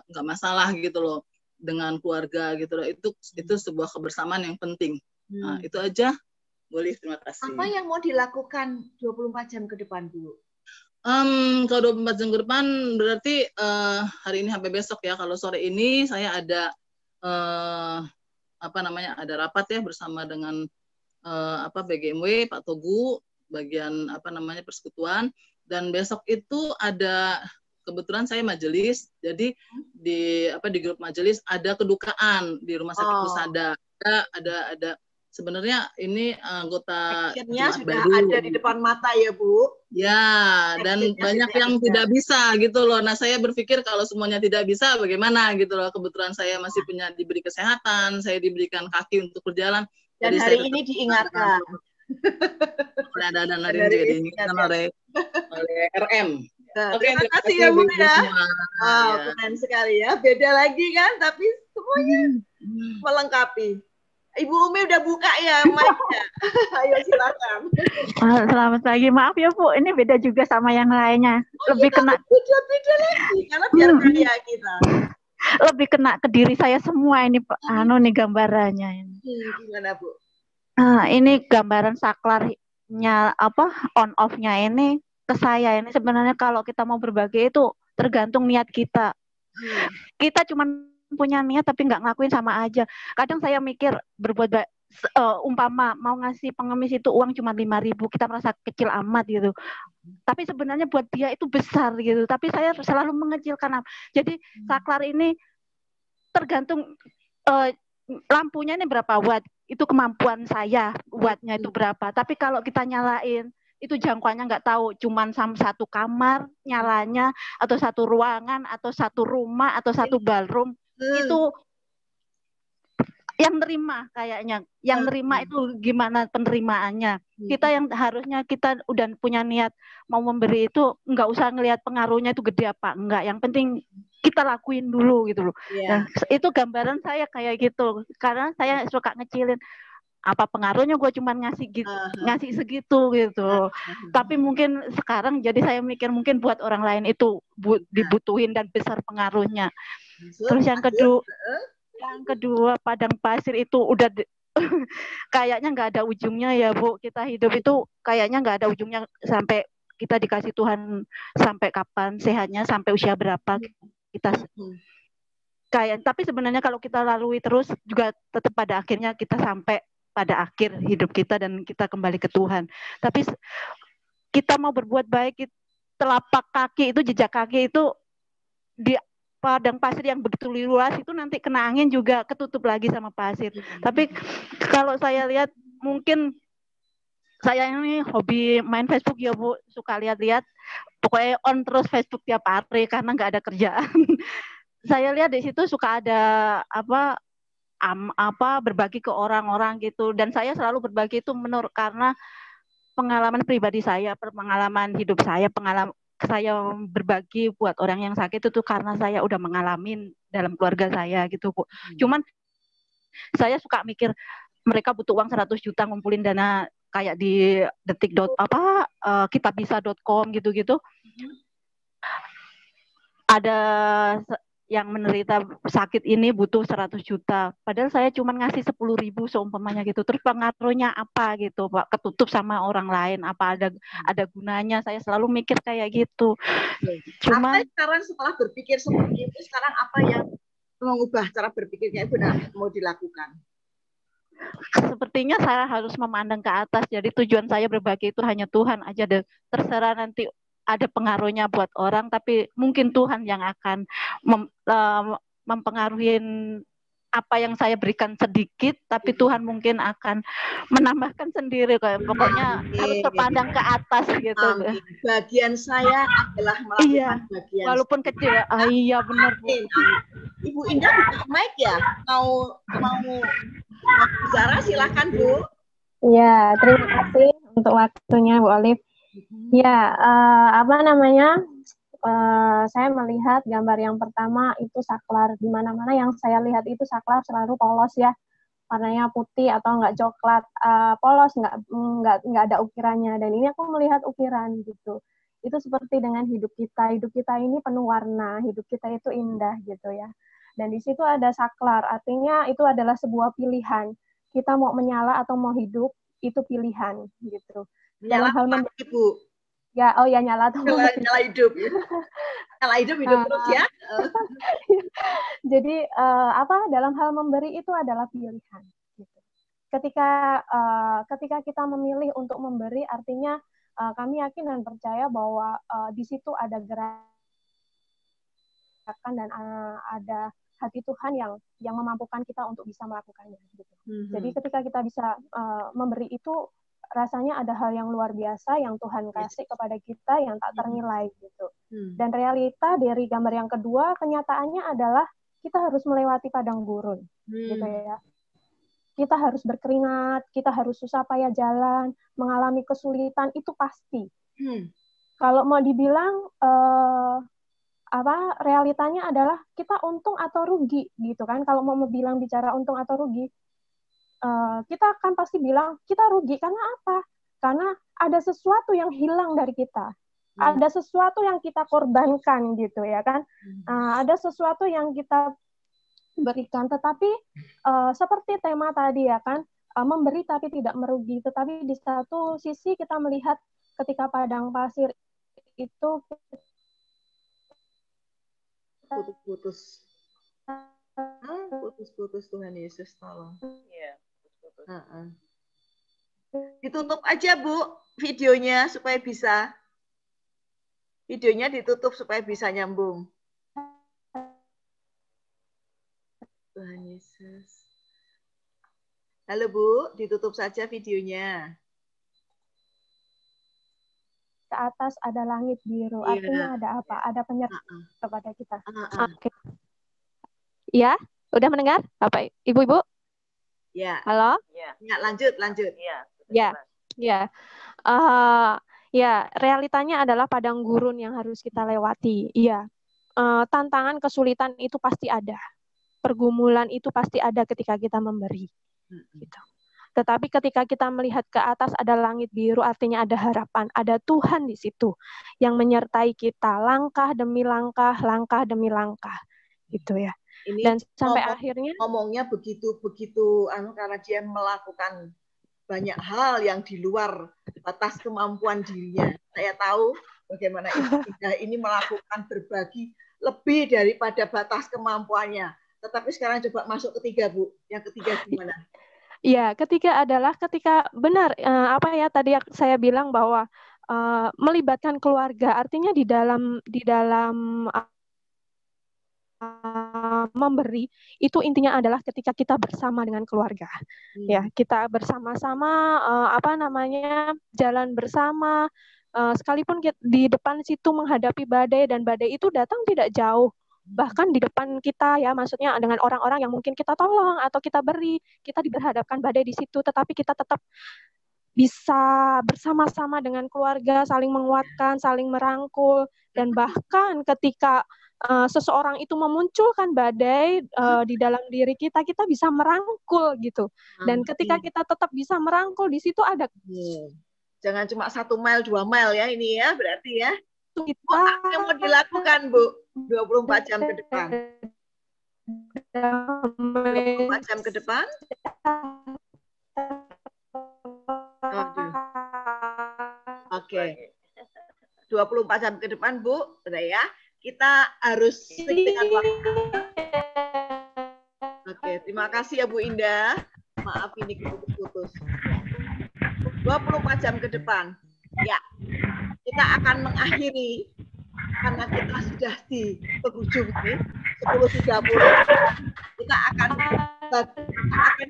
nggak masalah gitu loh, dengan keluarga gitu loh. Itu sebuah kebersamaan yang penting. Nah, itu aja. Boleh, terima kasih. Apa yang mau dilakukan 24 jam ke depan dulu? Kalau 24 jam ke depan berarti hari ini sampai besok ya. Kalau sore ini saya ada ada rapat ya bersama dengan BGMW, Pak Togu, bagian persekutuan, dan besok itu ada, kebetulan saya majelis, jadi di grup majelis ada kedukaan di Rumah Sakit Husada. Ada sebenarnya ini anggota akhirnya sudah baru ada di depan mata ya Bu. Ya, dan banyak yang tidak bisa gitu loh. Nah, saya berpikir kalau semuanya tidak bisa bagaimana gitu loh. Kebetulan saya masih diberi kesehatan, saya diberikan kaki untuk berjalan. Dan jadi hari ini diingatkan. Dan hari ini juga diingatkan oleh RM. Nah, terima kasih ya Bu ya. Wow, keren sekali ya. Beda lagi kan, tapi semuanya melengkapi. Ibu Umi udah buka ya mic-nya. Ayo silakan. Selamat pagi. Maaf ya Bu, ini beda juga sama yang lainnya. Lebih kena beda lagi karena biar kaya kita. Lebih kena ke diri saya semua ini Pak. Nih gambarannya ini. Gimana Bu? Ini gambaran saklarnya on off-nya ini ke saya. Ini sebenarnya kalau kita mau berbagi itu tergantung niat kita. Kita cuma punya niat tapi nggak ngelakuin sama aja. Kadang saya mikir berbuat baik, umpama mau ngasih pengemis itu uang cuma 5.000, kita merasa kecil amat gitu. Tapi sebenarnya buat dia itu besar gitu. Tapi saya selalu mengecilkan. Jadi saklar ini tergantung lampunya ini berapa watt, itu kemampuan saya wattnya itu berapa. Tapi kalau kita nyalain itu jangkauannya nggak tahu, cuman sama satu kamar nyalanya, atau satu ruangan, atau satu rumah, atau satu ballroom, itu yang nerima kayaknya. Yang nerima itu gimana penerimaannya. Kita yang harusnya kita udah punya niat mau memberi itu nggak usah ngelihat pengaruhnya itu gede apa enggak. Yang penting kita lakuin dulu gitu loh. Nah, itu gambaran saya kayak gitu. Karena saya suka ngecilin, apa pengaruhnya gue cuma ngasih gitu, ngasih segitu gitu. Tapi mungkin sekarang jadi saya mikir mungkin buat orang lain itu dibutuhin dan besar pengaruhnya. Terus yang kedua padang pasir itu udah kayaknya nggak ada ujungnya ya Bu. Kita hidup itu kayaknya nggak ada ujungnya sampai kita dikasih Tuhan sampai kapan sehatnya, sampai usia berapa kita kayak. Tapi sebenarnya kalau kita lalui terus juga tetap pada akhirnya kita sampai pada akhir hidup kita dan kita kembali ke Tuhan. Tapi kita mau berbuat baik, telapak kaki itu, jejak kaki itu di padang pasir yang begitu luas itu nanti kena angin juga ketutup lagi sama pasir. Tapi kalau saya lihat, mungkin saya ini hobi main Facebook ya Bu, suka lihat-lihat, pokoknya on terus Facebook tiap hari karena nggak ada kerjaan. Saya lihat di situ suka ada berbagi ke orang-orang gitu, dan saya selalu berbagi itu karena pengalaman pribadi saya, pengalaman hidup saya, pengalaman saya berbagi buat orang yang sakit itu karena saya udah mengalami dalam keluarga saya gitu Bu. Cuman saya suka mikir mereka butuh uang 100 juta ngumpulin dana kayak di kitabisa.com gitu-gitu. Ada yang menderita sakit ini butuh 100 juta. Padahal saya cuma ngasih 10.000 seumpamanya gitu. Terus pengaruhnya apa gitu Pak? Ketutup sama orang lain. Apa ada gunanya? Saya selalu mikir kayak gitu. Cuma sekarang setelah berpikir seperti itu, sekarang apa yang mengubah cara berpikirnya itu mau dilakukan? Sepertinya saya harus memandang ke atas. Jadi tujuan saya berbagi itu hanya Tuhan aja deh. Terserah nanti ada pengaruhnya buat orang, tapi mungkin Tuhan yang akan mempengaruhi apa yang saya berikan sedikit, tapi Tuhan mungkin akan menambahkan sendiri. Pokoknya harus terpandang ke atas gitu. Bagian saya adalah melakukan bagian walaupun kecil. Iya benar Bu. Ibu Indah buka mic ya? Mau bicara, silakan Bu. Ya, terima kasih untuk waktunya Bu Olive. Ya, saya melihat gambar yang pertama itu saklar. Di mana-mana yang saya lihat itu saklar selalu polos ya, warnanya putih atau enggak coklat, polos, enggak ada ukirannya. Dan ini aku melihat ukiran gitu. Itu seperti dengan hidup kita. Hidup kita ini penuh warna, hidup kita itu indah gitu ya. Dan di situ ada saklar, artinya itu adalah sebuah pilihan. Kita mau menyala atau mau hidup, itu pilihan gitu. Nyala Ibu. Ya, nyala atau nyala hidup. Nyala hidup terus ya. Jadi dalam hal memberi itu adalah pilihan gitu. Ketika kita memilih untuk memberi, artinya kami yakin dan percaya bahwa di situ ada gerakan dan ada hati Tuhan yang memampukan kita untuk bisa melakukannya gitu. Jadi ketika kita bisa memberi itu, rasanya ada hal yang luar biasa yang Tuhan kasih kepada kita yang tak ternilai gitu. Dan realita dari gambar yang kedua, kenyataannya adalah kita harus melewati padang gurun gitu ya. Kita harus berkeringat, kita harus susah payah jalan, mengalami kesulitan, itu pasti. Kalau mau dibilang realitanya adalah kita untung atau rugi gitu kan. Kalau mau bicara untung atau rugi, kita akan pasti bilang kita rugi. Karena apa? Karena ada sesuatu yang hilang dari kita. Ada sesuatu yang kita korbankan gitu ya kan. Ada sesuatu yang kita berikan. Tetapi seperti tema tadi ya kan, memberi tapi tidak merugi. Tetapi di satu sisi kita melihat ketika padang pasir itu putus-putus. Putus-putus, Tuhan Yesus tolong. Iya, putus-putus. Ditutup aja, Bu, videonya supaya bisa. Videonya ditutup supaya bisa nyambung. Tuhan Yesus. Halo, Bu, ditutup saja videonya. Ke atas ada langit biru. Artinya ada apa? Ada penyertaan kepada kita. Oke. Ya, udah mendengar? Bapak, Ibu-ibu? Ya. Halo? Ya, lanjut. Ya. Ya, realitanya adalah padang gurun yang harus kita lewati. Iya. Tantangan, kesulitan itu pasti ada. Pergumulan itu pasti ada ketika kita memberi. Gitu. Tetapi ketika kita melihat ke atas ada langit biru, artinya ada harapan, ada Tuhan di situ yang menyertai kita langkah demi langkah, langkah demi langkah, gitu ya. Ini dan sampai akhirnya ngomongnya begitu karena dia melakukan banyak hal yang di luar batas kemampuan dirinya. Saya tahu bagaimana ini melakukan berbagi lebih daripada batas kemampuannya. Tetapi sekarang coba masuk ketiga, Bu. Yang ketiga gimana? Ya, ketiga adalah ketika benar tadi saya bilang bahwa melibatkan keluarga, artinya di dalam memberi itu intinya adalah ketika kita bersama dengan keluarga. Ya, kita bersama-sama jalan bersama, sekalipun di depan situ menghadapi badai dan badai itu datang tidak jauh. Bahkan di depan kita ya, maksudnya dengan orang-orang yang mungkin kita tolong atau kita beri, kita diberhadapkan badai di situ, tetapi kita tetap bisa bersama-sama dengan keluarga, saling menguatkan, saling merangkul, dan bahkan ketika seseorang itu memunculkan badai di dalam diri kita, kita bisa merangkul gitu. Dan ketika kita tetap bisa merangkul, di situ ada. Jangan cuma 1 mile, 2 mile ya ini ya, berarti ya. Kita yang mau dilakukan, Bu, 24 jam ke depan. 24 jam ke depan. Oke. 24 jam ke depan, Bu, udah ya. Kita harus stick dengan waktu. Oke, terima kasih ya Bu Indah. Maaf ini putus-putus. 24 jam ke depan. Ya, kita akan mengakhiri karena kita sudah di penghujung ini 10.30. Kita akan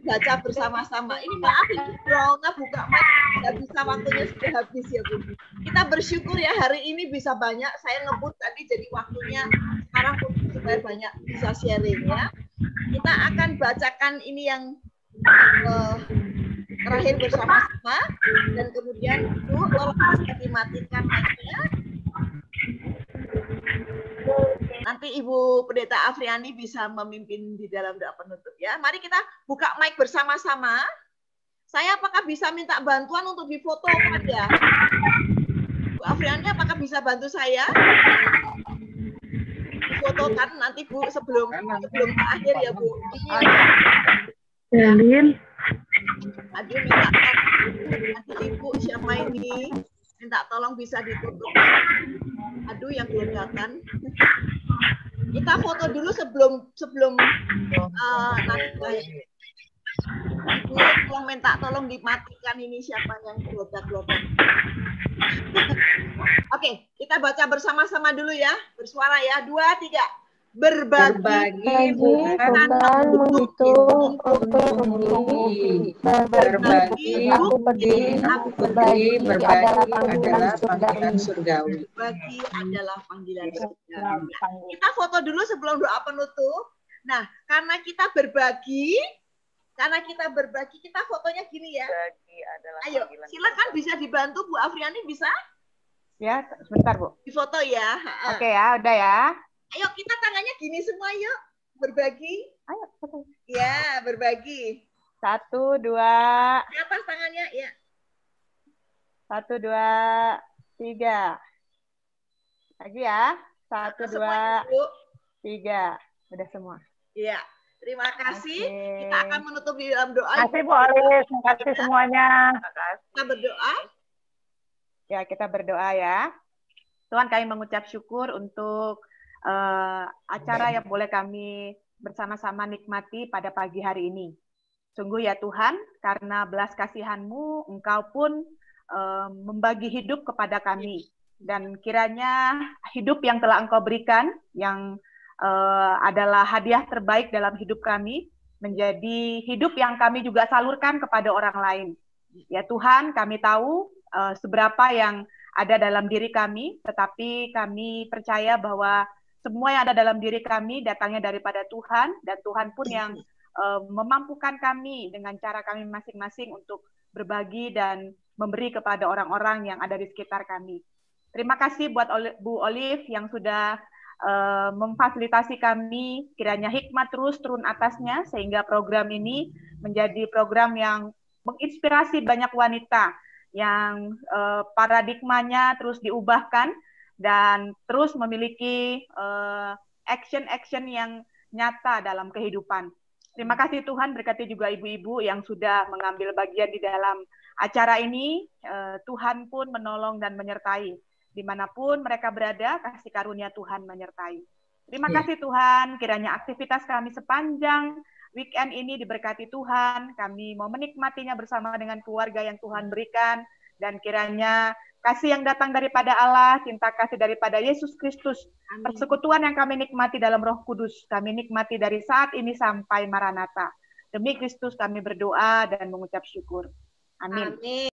baca bersama-sama. Ini maaf ini Browna buka mic, nggak bisa, waktunya sudah habis ya Bu. Kita bersyukur ya hari ini bisa banyak. Saya ngebut tadi jadi waktunya sekarang supaya banyak bisa sharing ya. Kita akan bacakan ini yang terakhir bersama-sama dan kemudian Bu tolong bisa dimatikan mic-nya. Nanti Ibu Pendeta Afriani bisa memimpin di dalam doa penutup ya. Mari kita buka mic bersama-sama. Saya apakah bisa minta bantuan untuk difotokan ya? Bu Afriani apakah bisa bantu saya? Difotokan nanti Bu sebelum akhir ya Bu. Elin. Aduh minta tolong. Ibu siapa ini? Minta tolong bisa ditutup. Aduh yang belum datang. Kita foto dulu sebelum nanti. Ibu tolong minta tolong dimatikan ini siapa yang gelodak-gelodak. Oke, kita baca bersama-sama dulu ya. Bersuara ya. 2, 3. Berbagi bukan menghitung untuk memiliki. Berbagi adalah panggilan surgawi. Berbagi adalah panggilan surgawi. Kita foto dulu sebelum doa penutup. Nah, karena kita berbagi, kita fotonya gini ya. Ayo, silakan bisa dibantu Bu Afriani, bisa? Ya, sebentar Bu. Difoto ya. Oke ya, udah ya. Ayo kita tangannya gini semua yuk. Berbagi. Ayo, foto. Ya, berbagi. 1, 2. Di atas tangannya, ya. 1, 2, 3. Lagi ya. 1, 2, 3. Udah semua. Iya. Terima kasih. Okay. Kita akan menutup di dalam doa. Terima kasih Bu Alis. Terima kasih semuanya. Kita berdoa. Ya, kita berdoa ya. Tuhan, kami mengucap syukur untuk acara yang boleh kami bersama-sama nikmati pada pagi hari ini. Sungguh ya Tuhan, karena belas kasihan-Mu, Engkau pun membagi hidup kepada kami. Dan kiranya hidup yang telah Engkau berikan, yang adalah hadiah terbaik dalam hidup kami, menjadi hidup yang kami juga salurkan kepada orang lain. Ya Tuhan, kami tahu seberapa yang ada dalam diri kami, tetapi kami percaya bahwa semua yang ada dalam diri kami datangnya daripada Tuhan, dan Tuhan pun yang memampukan kami dengan cara kami masing-masing untuk berbagi dan memberi kepada orang-orang yang ada di sekitar kami. Terima kasih buat Bu Olive yang sudah memfasilitasi kami, kiranya hikmat terus turun atasnya, sehingga program ini menjadi program yang menginspirasi banyak wanita, yang paradigmanya terus diubahkan, dan terus memiliki action-action yang nyata dalam kehidupan. Terima kasih Tuhan, berkati juga ibu-ibu yang sudah mengambil bagian di dalam acara ini. Tuhan pun menolong dan menyertai. Dimanapun mereka berada, kasih karunia Tuhan menyertai. Terima kasih Tuhan, kiranya aktivitas kami sepanjang weekend ini diberkati Tuhan. Kami mau menikmatinya bersama dengan keluarga yang Tuhan berikan. Dan kiranya kasih yang datang daripada Allah, cinta kasih daripada Yesus Kristus, persekutuan yang kami nikmati dalam Roh Kudus, kami nikmati dari saat ini sampai Maranatha. Demi Kristus kami berdoa dan mengucap syukur. Amin. Amin.